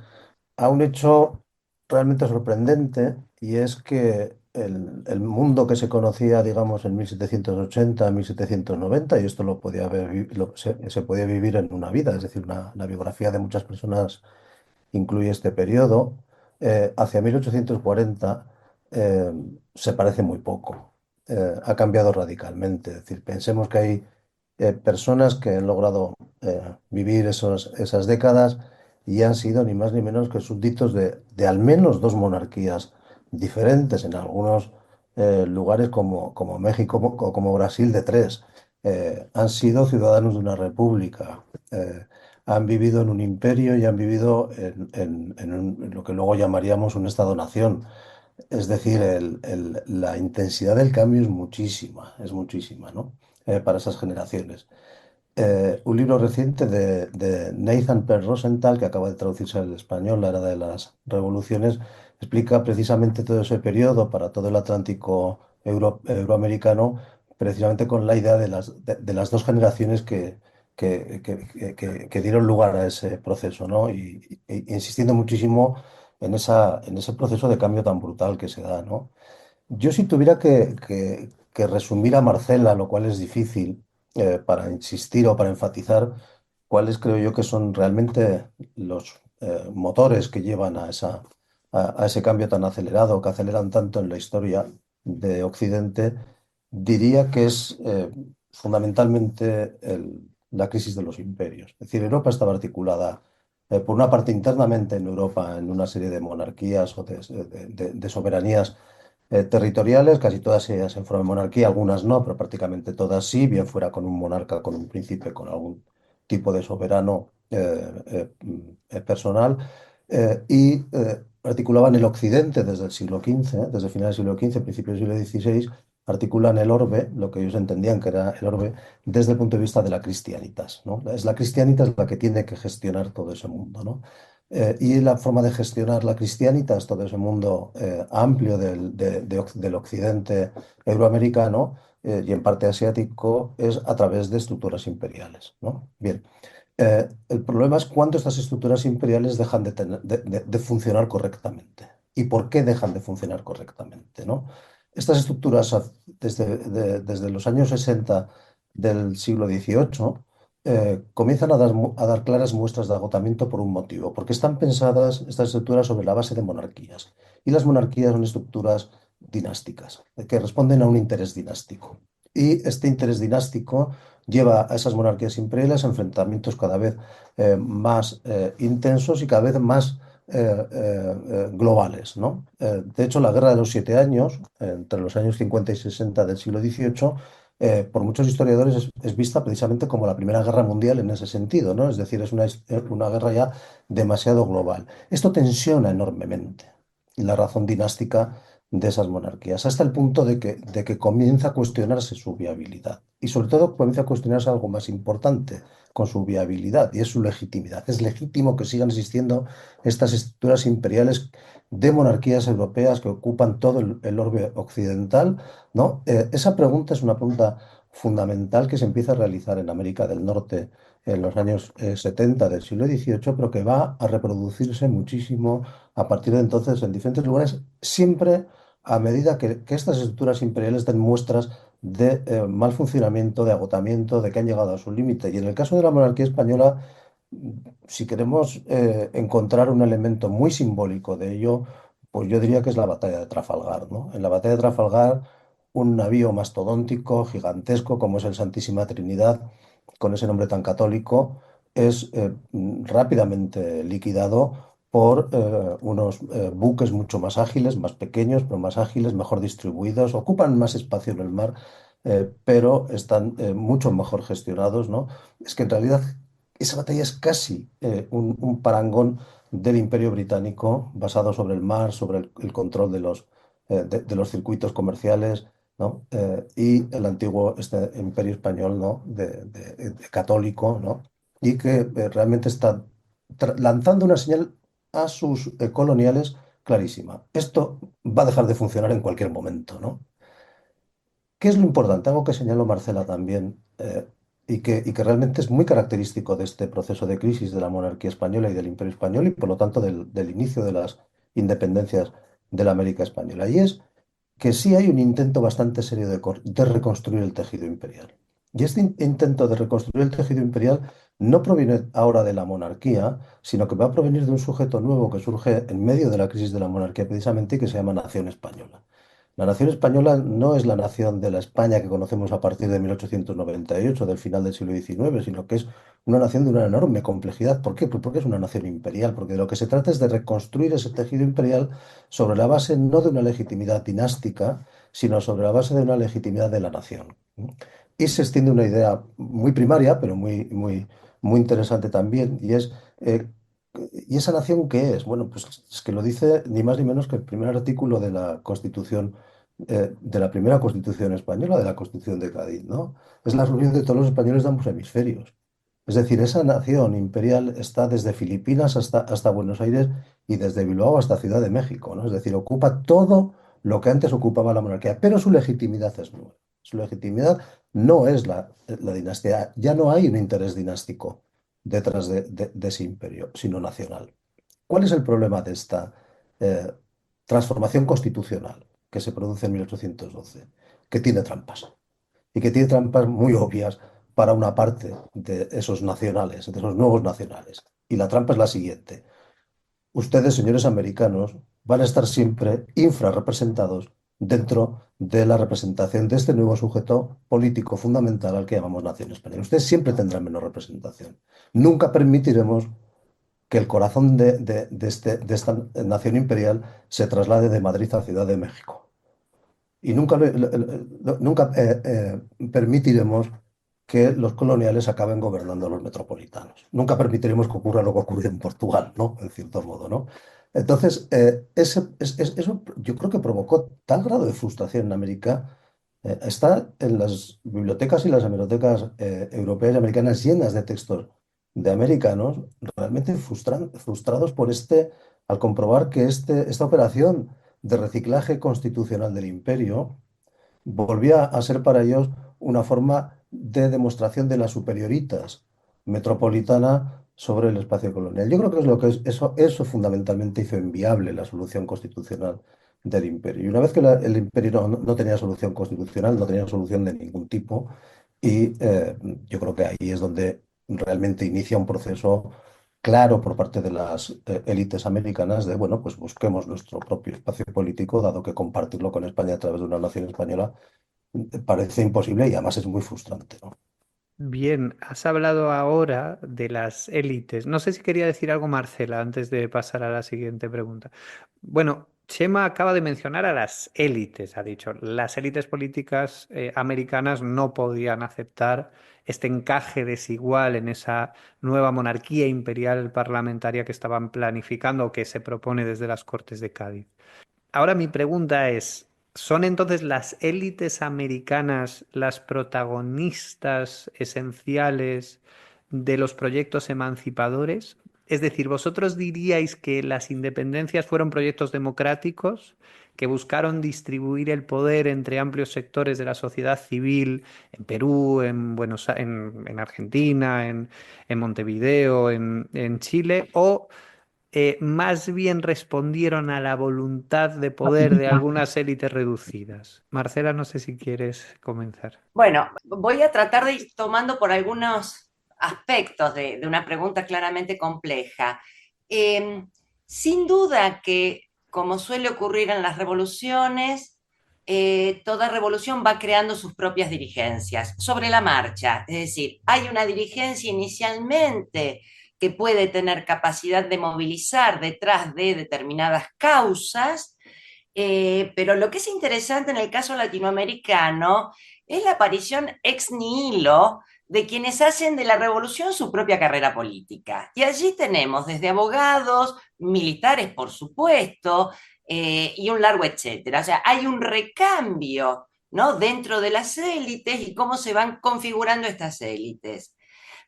D: a un hecho realmente sorprendente, y es que el mundo que se conocía, digamos, en 1780, 1790, y esto lo podía se podía vivir en una vida, es decir, la biografía de muchas personas incluye este periodo, hacia 1840 eh, se parece muy poco. Ha cambiado radicalmente. Es decir, pensemos que hay personas que han logrado vivir esas décadas y han sido ni más ni menos que súbditos de al menos dos monarquías diferentes, en algunos lugares como México o como Brasil de tres. Han sido ciudadanos de una república. Han vivido en un imperio y han vivido en lo que luego llamaríamos un Estado-nación. Es decir, la intensidad del cambio es muchísima, ¿no? Para esas generaciones. Un libro reciente de Nathan Perl Rosenthal, que acaba de traducirse al español, La Era de las Revoluciones, explica precisamente todo ese periodo para todo el Atlántico euroamericano, precisamente con la idea de las dos generaciones que dieron lugar a ese proceso, ¿no? Y insistiendo muchísimo en ese proceso de cambio tan brutal que se da, ¿no? Yo si tuviera que resumir a Marcela, lo cual es difícil, para insistir o para enfatizar cuáles creo yo que son realmente los motores que llevan a ese cambio tan acelerado, que aceleran tanto en la historia de Occidente, diría que es fundamentalmente la crisis de los imperios. Es decir, Europa estaba articulada por una parte internamente en Europa en una serie de monarquías o de soberanías territoriales, casi todas ellas en forma de monarquía, algunas no, pero prácticamente todas sí, bien fuera con un monarca, con un príncipe, con algún tipo de soberano personal, articulaban el occidente desde el siglo XV, desde finales del siglo XV, principios del siglo XVI, articulan el orbe, lo que ellos entendían que era el orbe, desde el punto de vista de la cristianitas, ¿no? Es la cristianitas la que tiene que gestionar todo ese mundo, ¿no? Y la forma de gestionar la cristianitas, todo ese mundo amplio del occidente euroamericano y en parte asiático, es a través de estructuras imperiales, ¿no? Bien, el problema es cuándo estas estructuras imperiales dejan de funcionar correctamente y por qué dejan de funcionar correctamente, ¿no? Estas estructuras desde los años 60 del siglo XVIII comienzan a dar claras muestras de agotamiento por un motivo, porque están pensadas estas estructuras sobre la base de monarquías. Y las monarquías son estructuras dinásticas, que responden a un interés dinástico. Y este interés dinástico lleva a esas monarquías imperiales a enfrentamientos cada vez más intensos y cada vez más globales, ¿no? De hecho, la Guerra de los Siete Años, entre los años 50 y 60 del siglo XVIII, por muchos historiadores es vista precisamente como la Primera Guerra Mundial en ese sentido, ¿no? Es decir, es una guerra ya demasiado global. Esto tensiona enormemente la razón dinástica de esas monarquías, hasta el punto de que comienza a cuestionarse su viabilidad. Y sobre todo comienza a cuestionarse algo más importante con su viabilidad, y es su legitimidad. Es legítimo que sigan existiendo estas estructuras imperiales de monarquías europeas que ocupan todo el orbe occidental, ¿no? Esa pregunta es una pregunta fundamental que se empieza a realizar en América del Norte en los años 70 del siglo XVIII, pero que va a reproducirse muchísimo a partir de entonces en diferentes lugares, siempre a medida que estas estructuras imperiales den muestras de mal funcionamiento, de agotamiento, de que han llegado a su límite. Y en el caso de la monarquía española, si queremos encontrar un elemento muy simbólico de ello, pues yo diría que es la batalla de Trafalgar, ¿no? En la batalla de Trafalgar, un navío mastodóntico, gigantesco, como es el Santísima Trinidad, con ese nombre tan católico, es rápidamente liquidado por unos buques mucho más ágiles, más pequeños, pero más ágiles, mejor distribuidos, ocupan más espacio en el mar, pero están mucho mejor gestionados, ¿no? Es que en realidad esa batalla es casi un parangón del Imperio Británico basado sobre el mar, sobre el control de los circuitos comerciales, ¿no? Y el antiguo este Imperio Español, ¿no? De católico, ¿no? Y que realmente está lanzando una señal a sus coloniales clarísima. Esto va a dejar de funcionar en cualquier momento, ¿no? ¿Qué es lo importante? Algo que señaló Marcela también, y que realmente es muy característico de este proceso de crisis de la monarquía española y del Imperio Español, y por lo tanto del inicio de las independencias de la América Española. Y es que sí hay un intento bastante serio de reconstruir el tejido imperial. Y este intento de reconstruir el tejido imperial no proviene ahora de la monarquía, sino que va a provenir de un sujeto nuevo que surge en medio de la crisis de la monarquía precisamente, y que se llama Nación Española. La nación española no es la nación de la España que conocemos a partir de 1898, del final del siglo XIX, sino que es una nación de una enorme complejidad. ¿Por qué? Pues porque es una nación imperial, porque de lo que se trata es de reconstruir ese tejido imperial sobre la base no de una legitimidad dinástica, sino sobre la base de una legitimidad de la nación. Y se extiende una idea muy primaria, pero muy, muy, muy interesante también, y es... ¿y esa nación qué es? Bueno, pues es que lo dice ni más ni menos que el primer artículo de la Constitución, de la primera Constitución española, de la Constitución de Cádiz, ¿no? Es la reunión de todos los españoles de ambos hemisferios. Es decir, esa nación imperial está desde Filipinas hasta Buenos Aires, y desde Bilbao hasta Ciudad de México, ¿no? Es decir, ocupa todo lo que antes ocupaba la monarquía, pero su legitimidad es nueva. Su legitimidad no es la dinastía, ya no hay un interés dinástico detrás de ese imperio, sino nacional. ¿Cuál es el problema de esta eh, transformación constitucional que se produce en 1812? Que tiene trampas, y que tiene trampas muy obvias para una parte de esos nacionales, de esos nuevos nacionales. Y la trampa es la siguiente. Ustedes, señores americanos, van a estar siempre infrarrepresentados dentro de la representación de este nuevo sujeto político fundamental al que llamamos nación española. Ustedes siempre tendrán menos representación. Nunca permitiremos que el corazón de esta nación imperial se traslade de Madrid a Ciudad de México. Y nunca permitiremos que los coloniales acaben gobernando a los metropolitanos. Nunca permitiremos que ocurra lo que ocurrió en Portugal, ¿no? En cierto modo, ¿no? Entonces, eso yo creo que provocó tal grado de frustración en América. Está en las bibliotecas y las hemerotecas europeas y americanas llenas de textos de americanos realmente frustrados al comprobar que esta operación de reciclaje constitucional del imperio volvía a ser para ellos una forma de demostración de la superioritas metropolitana sobre el espacio colonial. Yo creo que es lo que eso fundamentalmente hizo inviable la solución constitucional del imperio. Y una vez que el imperio no tenía solución constitucional, no tenía solución de ningún tipo, y yo creo que ahí es donde realmente inicia un proceso claro por parte de las élites americanas de, bueno, pues busquemos nuestro propio espacio político, dado que compartirlo con España a través de una nación española parece imposible y además es muy frustrante, ¿no?
A: Bien, has hablado ahora de las élites. No sé si quería decir algo Marcela antes de pasar a la siguiente pregunta. Bueno, Chema acaba de mencionar a las élites, ha dicho. Las élites políticas americanas no podían aceptar este encaje desigual en esa nueva monarquía imperial parlamentaria que estaban planificando o que se propone desde las Cortes de Cádiz. Ahora mi pregunta es, ¿son entonces las élites americanas las protagonistas esenciales de los proyectos emancipadores? Es decir, ¿vosotros diríais que las independencias fueron proyectos democráticos que buscaron distribuir el poder entre amplios sectores de la sociedad civil en Perú, en Argentina, en Montevideo, en Chile? ¿O más bien respondieron a la voluntad de poder de algunas élites reducidas? Marcela, no sé si quieres comenzar.
C: Bueno, voy a tratar de ir tomando por algunos aspectos de una pregunta claramente compleja. Eh, Sin duda que, como suele ocurrir en las revoluciones, toda revolución va creando sus propias dirigencias sobre la marcha. Es decir, hay una dirigencia inicialmente que puede tener capacidad de movilizar detrás de determinadas causas, pero lo que es interesante en el caso latinoamericano es la aparición ex nihilo de quienes hacen de la revolución su propia carrera política. Y allí tenemos desde abogados, militares, por supuesto, y un largo etcétera. O sea, hay un recambio, ¿no?, dentro de las élites y cómo se van configurando estas élites.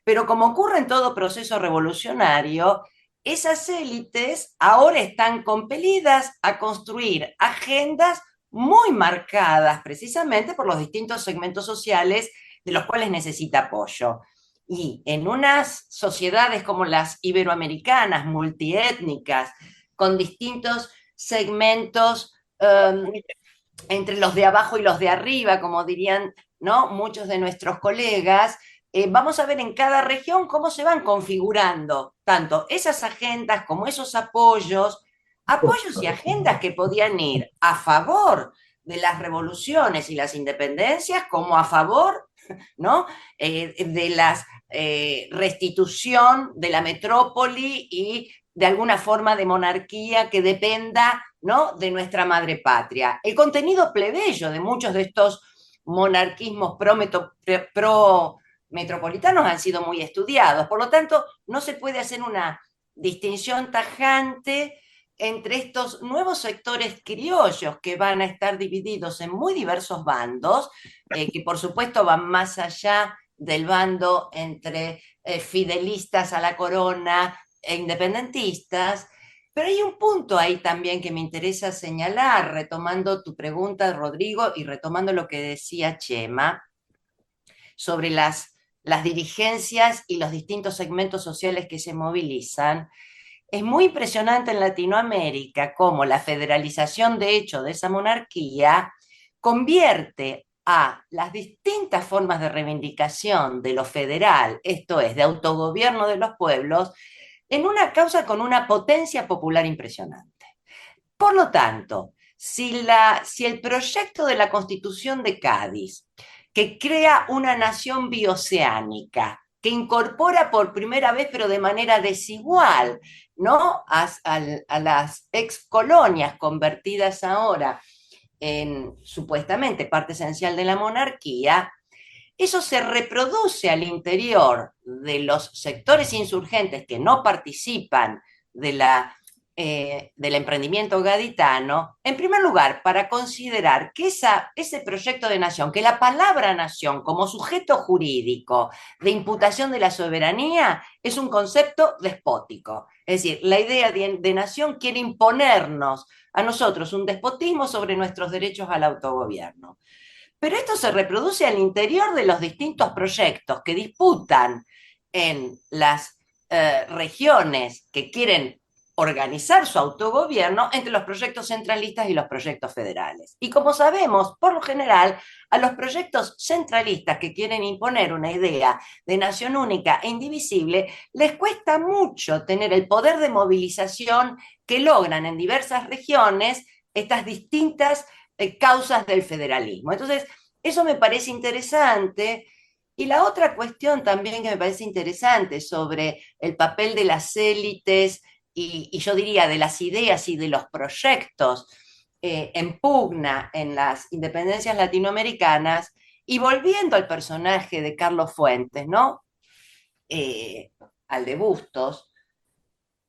C: Pero como ocurre en todo proceso revolucionario, esas élites ahora están compelidas a construir agendas muy marcadas precisamente por los distintos segmentos sociales de los cuales necesita apoyo. Y en unas sociedades como las iberoamericanas, multiétnicas, con distintos segmentos entre los de abajo y los de arriba, como dirían, ¿no?, muchos de nuestros colegas, vamos a ver en cada región cómo se van configurando tanto esas agendas como esos apoyos y agendas que podían ir a favor de las revoluciones y las independencias, como a favor, ¿no?, de la restitución de la metrópoli y de alguna forma de monarquía que dependa, ¿no?, de nuestra madre patria. El contenido plebeyo de muchos de estos monarquismos pro metropolitanos han sido muy estudiados. Por lo tanto, no se puede hacer una distinción tajante entre estos nuevos sectores criollos que van a estar divididos en muy diversos bandos, que por supuesto van más allá del bando entre fidelistas a la corona e independentistas. Pero hay un punto ahí también que me interesa señalar, retomando tu pregunta, Rodrigo, y retomando lo que decía Chema sobre las dirigencias y los distintos segmentos sociales que se movilizan. Es muy impresionante en Latinoamérica cómo la federalización de hecho de esa monarquía convierte a las distintas formas de reivindicación de lo federal, esto es, de autogobierno de los pueblos, en una causa con una potencia popular impresionante. Por lo tanto, si el proyecto de la Constitución de Cádiz, que crea una nación bioceánica, que incorpora por primera vez, pero de manera desigual, ¿no?, a las ex colonias convertidas ahora en supuestamente parte esencial de la monarquía, eso se reproduce al interior de los sectores insurgentes que no participan de del emprendimiento gaditano, en primer lugar, para considerar que ese proyecto de nación, que la palabra nación como sujeto jurídico de imputación de la soberanía es un concepto despótico. Es decir, la idea de nación quiere imponernos a nosotros un despotismo sobre nuestros derechos al autogobierno. Pero esto se reproduce al interior de los distintos proyectos que disputan en las regiones que quieren organizar su autogobierno entre los proyectos centralistas y los proyectos federales. Y como sabemos, por lo general, a los proyectos centralistas que quieren imponer una idea de nación única e indivisible, les cuesta mucho tener el poder de movilización que logran en diversas regiones estas distintas causas del federalismo. Entonces, eso me parece interesante. Y la otra cuestión también que me parece interesante sobre el papel de las élites y yo diría de las ideas y de los proyectos en pugna en las independencias latinoamericanas, y volviendo al personaje de Carlos Fuentes, ¿no? Eh, al de Bustos,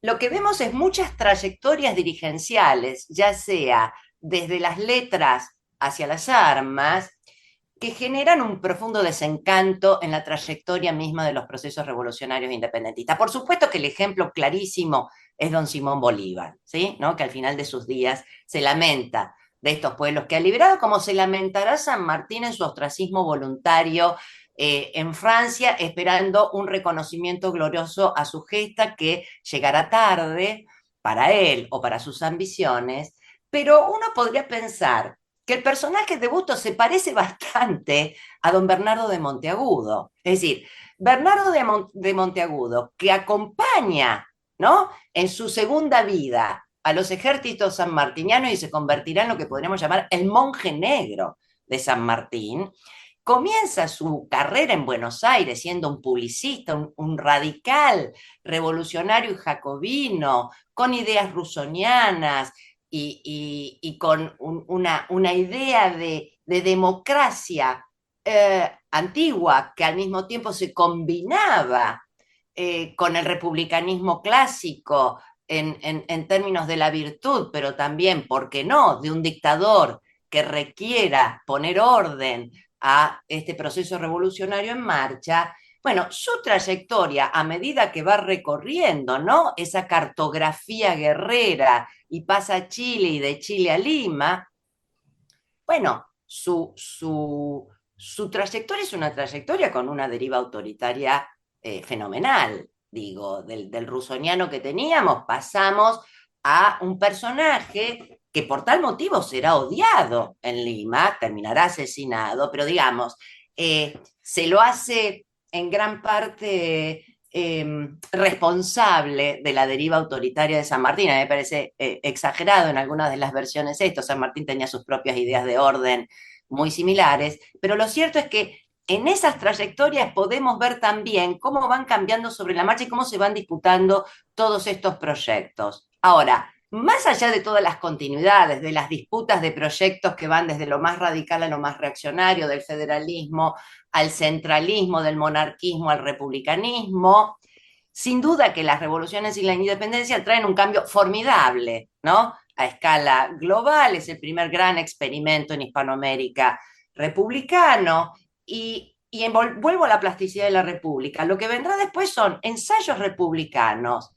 C: lo que vemos es muchas trayectorias dirigenciales, ya sea desde las letras hacia las armas, que generan un profundo desencanto en la trayectoria misma de los procesos revolucionarios independentistas. Por supuesto que el ejemplo clarísimo es don Simón Bolívar, ¿sí? ¿No? Que al final de sus días se lamenta de estos pueblos que ha liberado, como se lamentará San Martín en su ostracismo voluntario en Francia, esperando un reconocimiento glorioso a su gesta que llegará tarde para él o para sus ambiciones, pero uno podría pensar que el personaje de Bustos se parece bastante a don Bernardo de Monteagudo. Es decir, Bernardo de Monteagudo, que acompaña, ¿no?, en su segunda vida a los ejércitos sanmartinianos y se convertirá en lo que podríamos llamar el monje negro de San Martín, comienza su carrera en Buenos Aires siendo un publicista, un radical, revolucionario y jacobino, con ideas rusonianas y con una idea de democracia antigua que al mismo tiempo se combinaba con el republicanismo clásico en términos de la virtud, pero también, ¿por qué no?, de un dictador que requiera poner orden a este proceso revolucionario en marcha. Bueno, su trayectoria a medida que va recorriendo, ¿no?, esa cartografía guerrera y pasa a Chile y de Chile a Lima, bueno, su trayectoria es una trayectoria con una deriva autoritaria fenomenal. Digo, del rusoniano que teníamos pasamos a un personaje que por tal motivo será odiado en Lima, terminará asesinado, pero digamos, se lo hace en gran parte responsable de la deriva autoritaria de San Martín. A mí me parece exagerado en algunas de las versiones esto. San Martín tenía sus propias ideas de orden muy similares, pero lo cierto es que en esas trayectorias podemos ver también cómo van cambiando sobre la marcha y cómo se van disputando todos estos proyectos. Ahora, más allá de todas las continuidades, de las disputas de proyectos que van desde lo más radical a lo más reaccionario, del federalismo al centralismo, del monarquismo al republicanismo, sin duda que las revoluciones y la independencia traen un cambio formidable, ¿no?, a escala global. Es el primer gran experimento en Hispanoamérica republicano y vuelvo a la plasticidad de la república. Lo que vendrá después son ensayos republicanos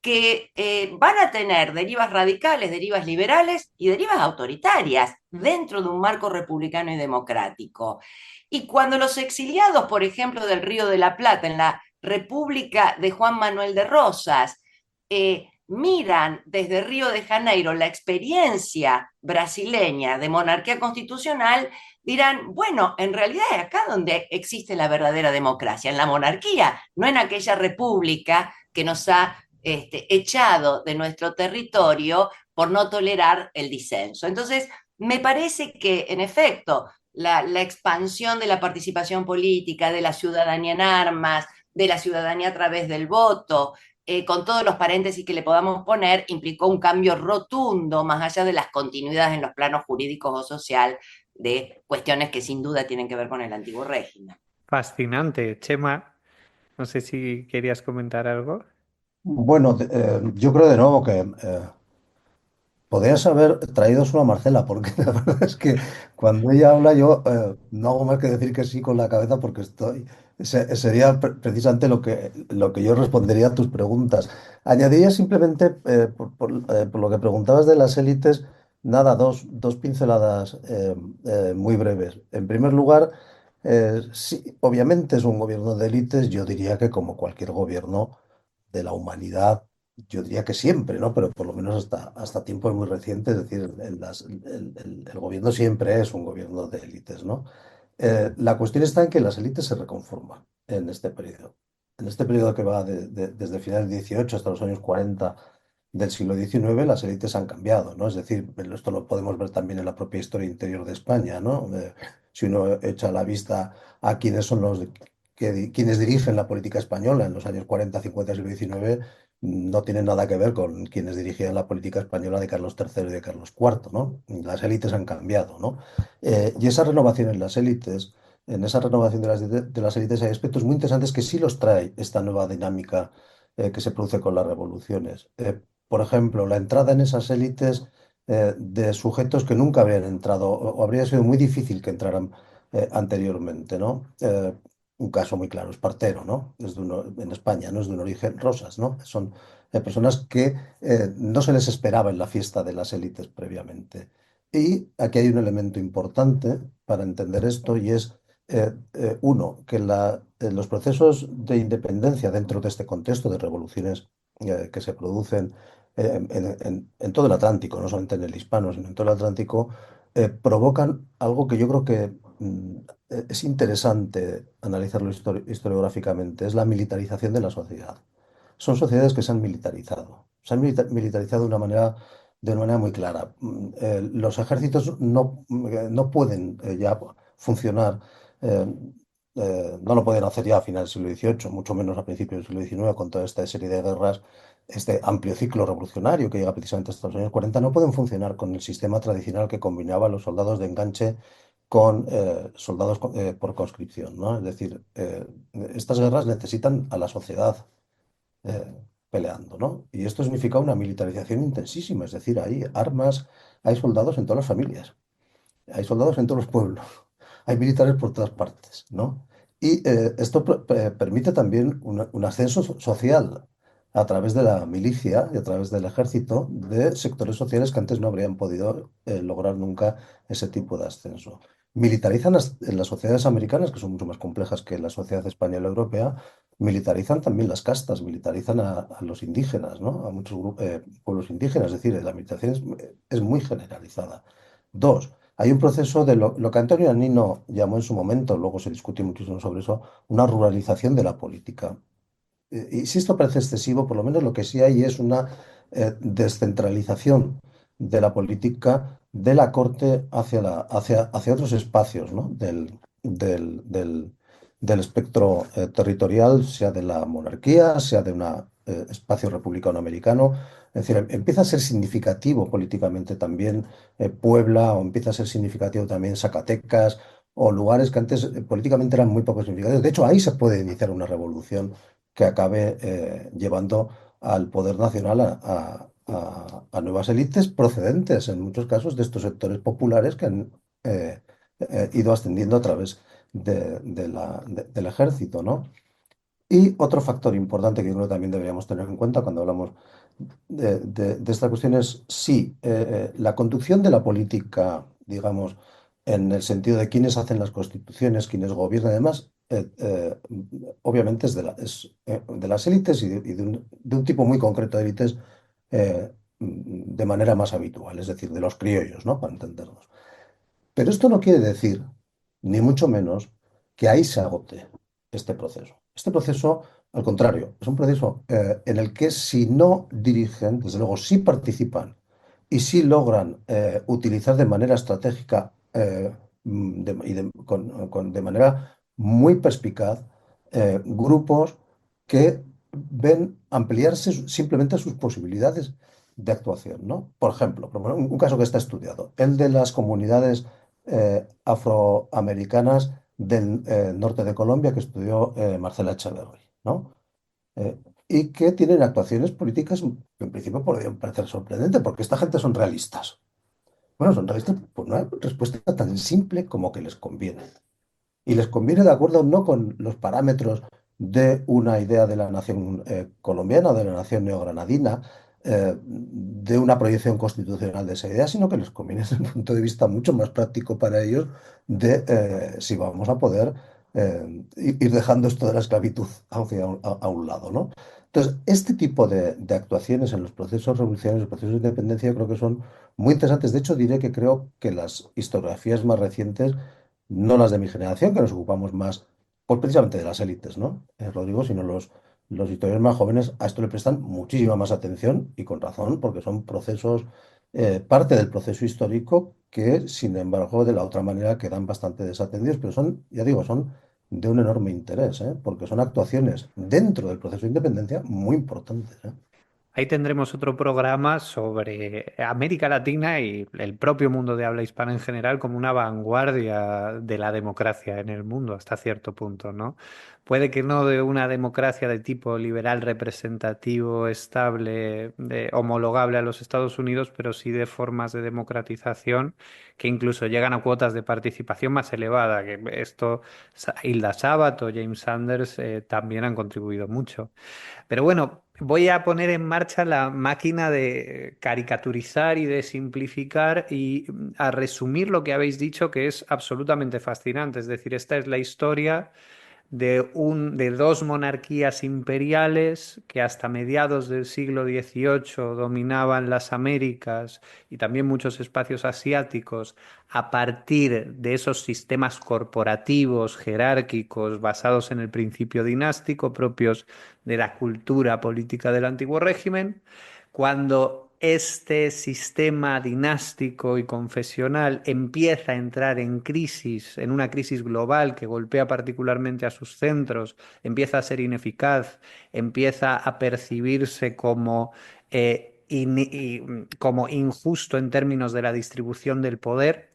C: que van a tener derivas radicales, derivas liberales y derivas autoritarias dentro de un marco republicano y democrático. Y cuando los exiliados, por ejemplo, del Río de la Plata, en la República de Juan Manuel de Rosas, miran desde Río de Janeiro la experiencia brasileña de monarquía constitucional, dirán, bueno, en realidad es acá donde existe la verdadera democracia, en la monarquía, no en aquella república que nos ha echado de nuestro territorio por no tolerar el disenso. Entonces, me parece que, en efecto, la expansión de la participación política, de la ciudadanía en armas, de la ciudadanía a través del voto, con todos los paréntesis que le podamos poner, implicó un cambio rotundo, más allá de las continuidades en los planos jurídicos o social, de cuestiones que sin duda tienen que ver con el antiguo régimen.
A: Fascinante. Chema, no sé si querías comentar algo.
D: Bueno, yo creo de nuevo que podrías haber traído solo a Marcela, porque la verdad es que cuando ella habla yo no hago más que decir que sí con la cabeza porque sería precisamente lo que yo respondería a tus preguntas. Añadiría simplemente, por lo que preguntabas de las élites, nada, dos pinceladas muy breves. En primer lugar, sí, obviamente es un gobierno de élites, yo diría que como cualquier gobierno de la humanidad yo diría que siempre, ¿no? Pero por lo menos hasta tiempos muy recientes, es decir, el gobierno siempre es un gobierno de élites, ¿no? La cuestión está en que las élites se reconforman en este periodo. En este periodo que va desde finales del 18 hasta los años 40 del siglo XIX, las élites han cambiado, ¿no? Es decir, esto lo podemos ver también en la propia historia interior de España, ¿no? Si uno echa la vista a quiénes son quienes dirigen la política española en los años 40, 50 del siglo XIX, no tiene nada que ver con quienes dirigían la política española de Carlos III y de Carlos IV, ¿no? Las élites han cambiado, ¿no? Y esa renovación en las élites, en esa renovación de las élites hay aspectos muy interesantes que sí los trae esta nueva dinámica que se produce con las revoluciones. Por ejemplo, la entrada en esas élites de sujetos que nunca habrían entrado o habría sido muy difícil que entraran anteriormente, ¿no? Un caso muy claro, Espartero, ¿no? En España, ¿no? Es de un origen Rosas, ¿no? Son personas que no se les esperaba en la fiesta de las élites previamente. Y aquí hay un elemento importante para entender esto y es, uno, que los procesos de independencia dentro de este contexto de revoluciones que se producen en todo el Atlántico, no solamente en el hispano, sino en todo el Atlántico, provocan algo que yo creo que es interesante analizarlo historiográficamente, es la militarización de la sociedad. Son sociedades que se han militarizado. Se han militarizado de una manera muy clara. Los ejércitos no pueden ya funcionar, eh, no lo pueden hacer ya a finales del siglo XVIII, mucho menos a principios del siglo XIX, con toda esta serie de guerras, este amplio ciclo revolucionario que llega precisamente hasta los años 40, no pueden funcionar con el sistema tradicional que combinaba los soldados de enganche con soldados por conscripción, ¿no? Es decir, estas guerras necesitan a la sociedad eh, peleando, ¿no? Y esto significa una militarización intensísima, es decir, hay armas, hay soldados en todas las familias, hay soldados en todos los pueblos, hay militares por todas partes, ¿no? Y esto permite también un ascenso social a través de la milicia y a través del ejército de sectores sociales que antes no habrían podido lograr nunca ese tipo de ascenso. Militarizan en las sociedades americanas, que son mucho más complejas que la sociedad española y europea, militarizan también las castas, militarizan a los indígenas, ¿no? A muchos pueblos indígenas, es decir, la militarización es muy generalizada. Dos, hay un proceso de lo que Antonio Anino llamó en su momento, luego se discutió muchísimo sobre eso, una ruralización de la política. Y si esto parece excesivo, por lo menos lo que sí hay es una descentralización de la política de la corte hacia otros espacios, ¿no? Del espectro territorial, sea de la monarquía, sea de un espacio republicano americano. Es decir, empieza a ser significativo políticamente también Puebla, o empieza a ser significativo también Zacatecas, o lugares que antes políticamente eran muy poco significativos. De hecho, ahí se puede iniciar una revolución que acabe llevando al poder nacional a nuevas élites procedentes, en muchos casos, de estos sectores populares que han ido ascendiendo a través del ejército, ¿no? Y otro factor importante que yo creo que también deberíamos tener en cuenta cuando hablamos de esta cuestión es, sí, la conducción de la política, digamos, en el sentido de quiénes hacen las constituciones, quiénes gobiernan, además, obviamente es de las élites y de un tipo muy concreto de élites de manera más habitual, es decir, de los criollos, ¿no? Para entendernos. Pero esto no quiere decir, ni mucho menos, que ahí se agote este proceso. Este proceso, al contrario, es un proceso en el que si no dirigen, desde luego sí participan y sí logran utilizar de manera estratégica de manera muy perspicaz grupos que ven ampliarse simplemente sus posibilidades de actuación, ¿no? Por ejemplo, un caso que está estudiado, el de las comunidades afroamericanas del norte de Colombia que estudió Marcela Echeverry, ¿no? Eh, y que tienen actuaciones políticas que en principio podrían parecer sorprendentes, porque esta gente son realistas. Bueno, son realistas por una respuesta tan simple como que les conviene. Y les conviene de acuerdo no con los parámetros de una idea de la nación colombiana, de la nación neogranadina, de una proyección constitucional de esa idea, sino que les conviene desde un punto de vista mucho más práctico para ellos de si vamos a poder ir dejando esto de la esclavitud a un lado, ¿no? Entonces, este tipo de actuaciones en los procesos revolucionarios, los procesos de independencia, creo que son muy interesantes. De hecho, diré que creo que las historiografías más recientes, no las de mi generación, que nos ocupamos más, pues precisamente de las élites, ¿no? Rodrigo, sino los historiadores más jóvenes a esto le prestan muchísima más atención y con razón, porque son procesos, parte del proceso histórico que, sin embargo, de la otra manera quedan bastante desatendidos, pero son, ya digo, son de un enorme interés, ¿eh? Porque son actuaciones dentro del proceso de independencia muy importantes, ¿eh?
A: Ahí tendremos otro programa sobre América Latina y el propio mundo de habla hispana en general como una vanguardia de la democracia en el mundo hasta cierto punto, ¿no? Puede que no de una democracia de tipo liberal representativo, estable, homologable a los Estados Unidos, pero sí de formas de democratización que incluso llegan a cuotas de participación más elevada, que esto Hilda Sábato, James Sanders también han contribuido mucho. Pero bueno, voy a poner en marcha la máquina de caricaturizar y de simplificar y a resumir lo que habéis dicho, que es absolutamente fascinante. Es decir, esta es la historia de dos monarquías imperiales que hasta mediados del siglo XVIII dominaban las Américas y también muchos espacios asiáticos a partir de esos sistemas corporativos, jerárquicos, basados en el principio dinástico, propios de la cultura política del antiguo régimen. Cuando este sistema dinástico y confesional empieza a entrar en crisis, en una crisis global que golpea particularmente a sus centros, empieza a ser ineficaz, empieza a percibirse como, como injusto en términos de la distribución del poder,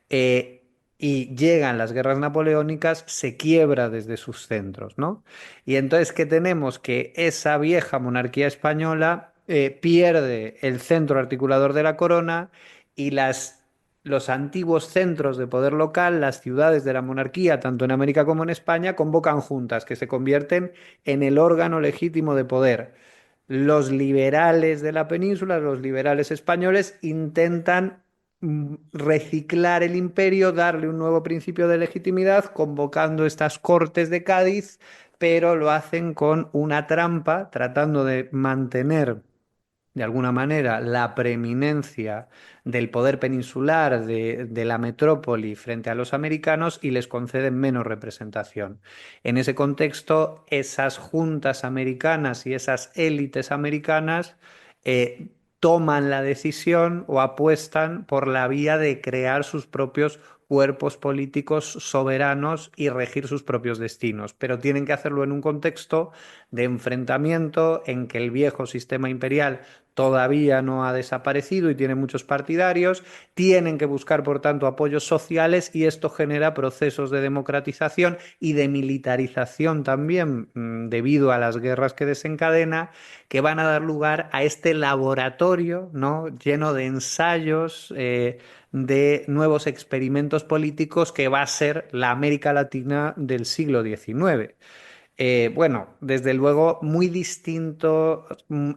A: y llegan las guerras napoleónicas, se quiebra desde sus centros, ¿no? Y entonces, ¿qué tenemos? Que esa vieja monarquía española pierde el centro articulador de la corona y los antiguos centros de poder local, las ciudades de la monarquía, tanto en América como en España, convocan juntas que se convierten en el órgano legítimo de poder. Los liberales de la península, los liberales españoles, intentan reciclar el imperio, darle un nuevo principio de legitimidad, convocando estas Cortes de Cádiz, pero lo hacen con una trampa, tratando de mantener de alguna manera la preeminencia del poder peninsular de la metrópoli frente a los americanos y les conceden menos representación. En ese contexto, esas juntas americanas y esas élites americanas toman la decisión o apuestan por la vía de crear sus propios cuerpos políticos soberanos y regir sus propios destinos, pero tienen que hacerlo en un contexto de enfrentamiento en que el viejo sistema imperial todavía no ha desaparecido y tiene muchos partidarios, tienen que buscar, por tanto, apoyos sociales y esto genera procesos de democratización y de militarización también, debido a las guerras que desencadena, que van a dar lugar a este laboratorio, ¿no? Lleno de ensayos, de nuevos experimentos políticos que va a ser la América Latina del siglo XIX. Bueno, desde luego muy distinto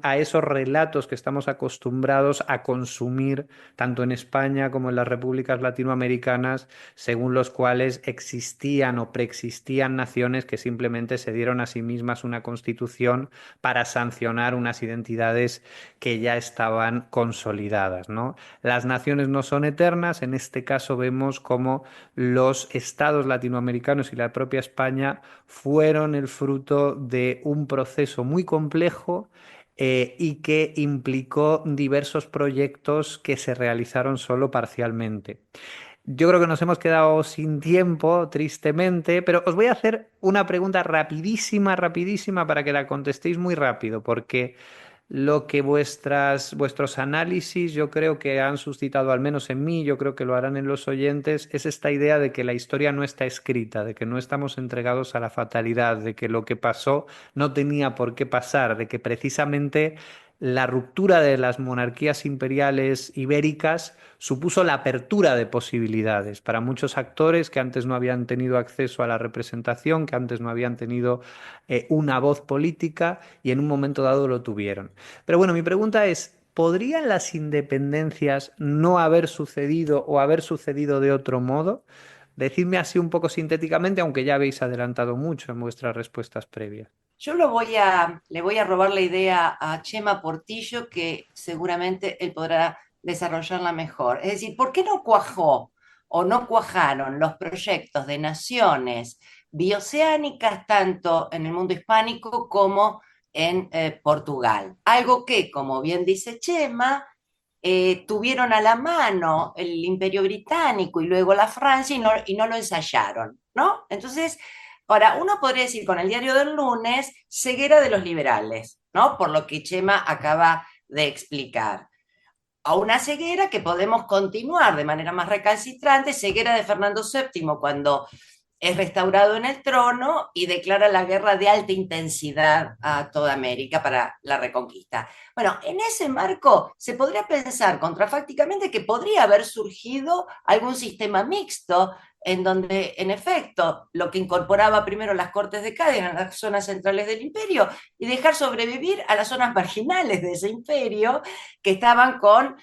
A: a esos relatos que estamos acostumbrados a consumir tanto en España como en las repúblicas latinoamericanas, según los cuales existían o preexistían naciones que simplemente se dieron a sí mismas una constitución para sancionar unas identidades que ya estaban consolidadas, ¿no? Las naciones no son eternas, en este caso vemos cómo los estados latinoamericanos y la propia España fueron el fruto de un proceso muy complejo y que implicó diversos proyectos que se realizaron solo parcialmente. Yo creo que nos hemos quedado sin tiempo, tristemente, pero os voy a hacer una pregunta rapidísima, rapidísima, para que la contestéis muy rápido, porque lo que vuestros análisis yo creo que han suscitado, al menos en mí, yo creo que lo harán en los oyentes, es esta idea de que la historia no está escrita, de que no estamos entregados a la fatalidad, de que lo que pasó no tenía por qué pasar, de que precisamente la ruptura de las monarquías imperiales ibéricas supuso la apertura de posibilidades para muchos actores que antes no habían tenido acceso a la representación, que antes no habían tenido una voz política y en un momento dado lo tuvieron. Pero bueno, mi pregunta es, ¿podrían las independencias no haber sucedido o haber sucedido de otro modo? Decidme así un poco sintéticamente, aunque ya habéis adelantado mucho en vuestras respuestas previas.
C: Yo le voy a robar la idea a Chema Portillo, que seguramente él podrá desarrollarla mejor. Es decir, ¿por qué no cuajó o no cuajaron los proyectos de naciones bioceánicas tanto en el mundo hispánico como en Portugal? Algo que, como bien dice Chema, tuvieron a la mano el Imperio Británico y luego la Francia y no lo ensayaron, ¿no? Entonces, ahora, uno podría decir con el diario del lunes, ceguera de los liberales, ¿no? Por lo que Chema acaba de explicar. A una ceguera que podemos continuar de manera más recalcitrante, ceguera de Fernando VII cuando es restaurado en el trono y declara la guerra de alta intensidad a toda América para la reconquista. Bueno, en ese marco se podría pensar contrafácticamente que podría haber surgido algún sistema mixto en donde, en efecto, lo que incorporaba primero las Cortes de Cádiz en las zonas centrales del imperio y dejar sobrevivir a las zonas marginales de ese imperio que estaban con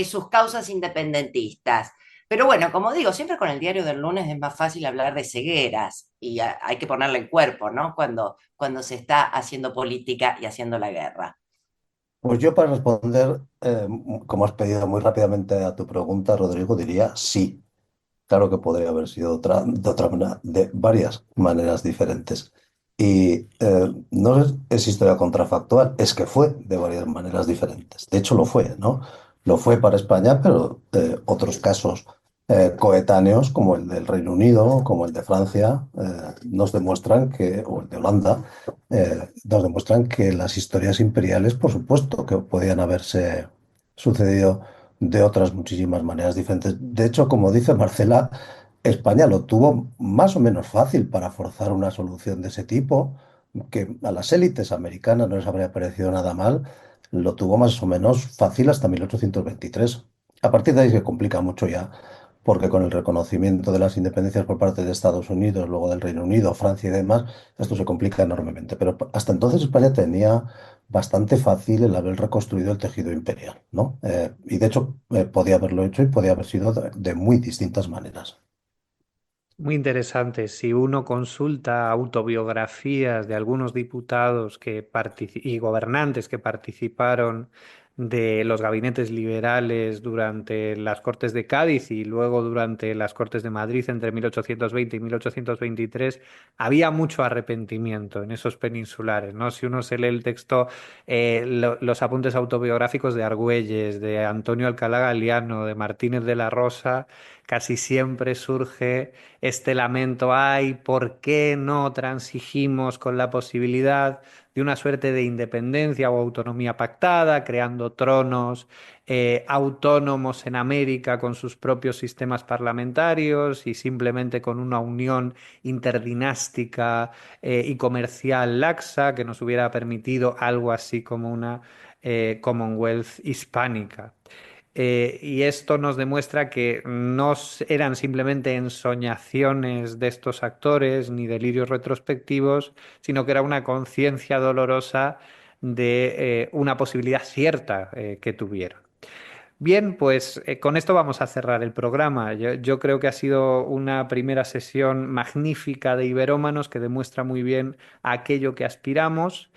C: sus causas independentistas. Pero bueno, como digo, siempre con el diario del lunes es más fácil hablar de cegueras y hay que ponerle el cuerpo, ¿no? Cuando se está haciendo política y haciendo la guerra.
D: Pues yo para responder, como has pedido muy rápidamente a tu pregunta, Rodrigo, diría sí. Claro que podría haber sido de otra manera, de varias maneras diferentes. Y no es historia contrafactual, es que fue de varias maneras diferentes. De hecho, lo fue, ¿no? Lo fue para España, pero otros casos coetáneos, como el del Reino Unido, como el de Francia, nos demuestran que, o el de Holanda, nos demuestran que las historias imperiales, por supuesto, que podían haberse sucedido de otras muchísimas maneras diferentes. De hecho, como dice Marcela, España lo tuvo más o menos fácil para forzar una solución de ese tipo, que a las élites americanas no les habría parecido nada mal, lo tuvo más o menos fácil hasta 1823. A partir de ahí se complica mucho ya, porque con el reconocimiento de las independencias por parte de Estados Unidos, luego del Reino Unido, Francia y demás, esto se complica enormemente. Pero hasta entonces España tenía bastante fácil el haber reconstruido el tejido imperial, ¿no? Y de hecho podía haberlo hecho y podía haber sido de muy distintas maneras.
A: Muy interesante. Si uno consulta autobiografías de algunos diputados y gobernantes que participaron de los gabinetes liberales durante las Cortes de Cádiz y luego durante las Cortes de Madrid entre 1820 y 1823, había mucho arrepentimiento en esos peninsulares, ¿no? Si uno se lee el texto, los apuntes autobiográficos de Argüelles, de Antonio Alcalá Galiano, de Martínez de la Rosa, casi siempre surge este lamento: ay, ¿por qué no transigimos con la posibilidad de una suerte de independencia o autonomía pactada, creando tronos autónomos en América con sus propios sistemas parlamentarios y simplemente con una unión interdinástica y comercial laxa que nos hubiera permitido algo así como una Commonwealth hispánica? Y esto nos demuestra que no eran simplemente ensoñaciones de estos actores ni delirios retrospectivos, sino que era una conciencia dolorosa de una posibilidad cierta que tuvieron. Bien, pues con esto vamos a cerrar el programa. Yo creo que ha sido una primera sesión magnífica de Iberómanos que demuestra muy bien aquello que aspiramos,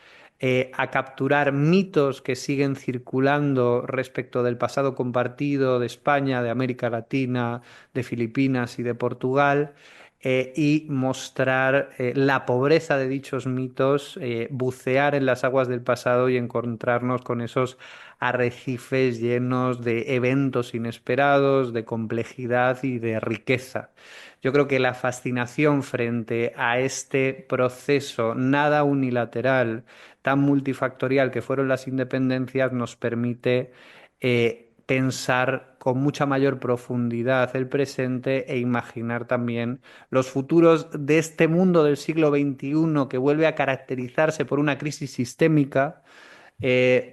A: a capturar mitos que siguen circulando respecto del pasado compartido de España, de América Latina, de Filipinas y de Portugal. Y mostrar la pobreza de dichos mitos, bucear en las aguas del pasado y encontrarnos con esos arrecifes llenos de eventos inesperados, de complejidad y de riqueza. Yo creo que la fascinación frente a este proceso nada unilateral, tan multifactorial que fueron las independencias, nos permite pensar con mucha mayor profundidad el presente e imaginar también los futuros de este mundo del siglo XXI que vuelve a caracterizarse por una crisis sistémica,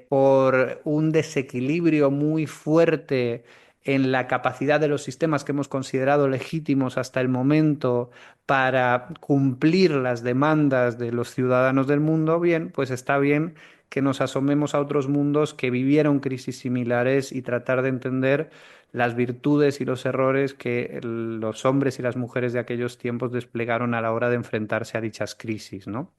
A: por un desequilibrio muy fuerte en la capacidad de los sistemas que hemos considerado legítimos hasta el momento para cumplir las demandas de los ciudadanos del mundo. Bien, pues está bien que nos asomemos a otros mundos que vivieron crisis similares y tratar de entender las virtudes y los errores que los hombres y las mujeres de aquellos tiempos desplegaron a la hora de enfrentarse a dichas crisis, ¿no?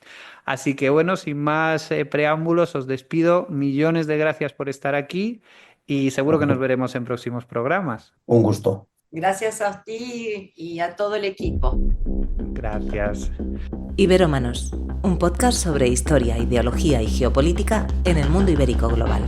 A: Así que bueno, sin más preámbulos, os despido. Millones de gracias por estar aquí y seguro que nos veremos en próximos programas.
D: Un gusto.
C: Gracias a ti y a todo el equipo.
A: Gracias.
B: Iberómanos, un podcast sobre historia, ideología y geopolítica en el mundo ibérico global.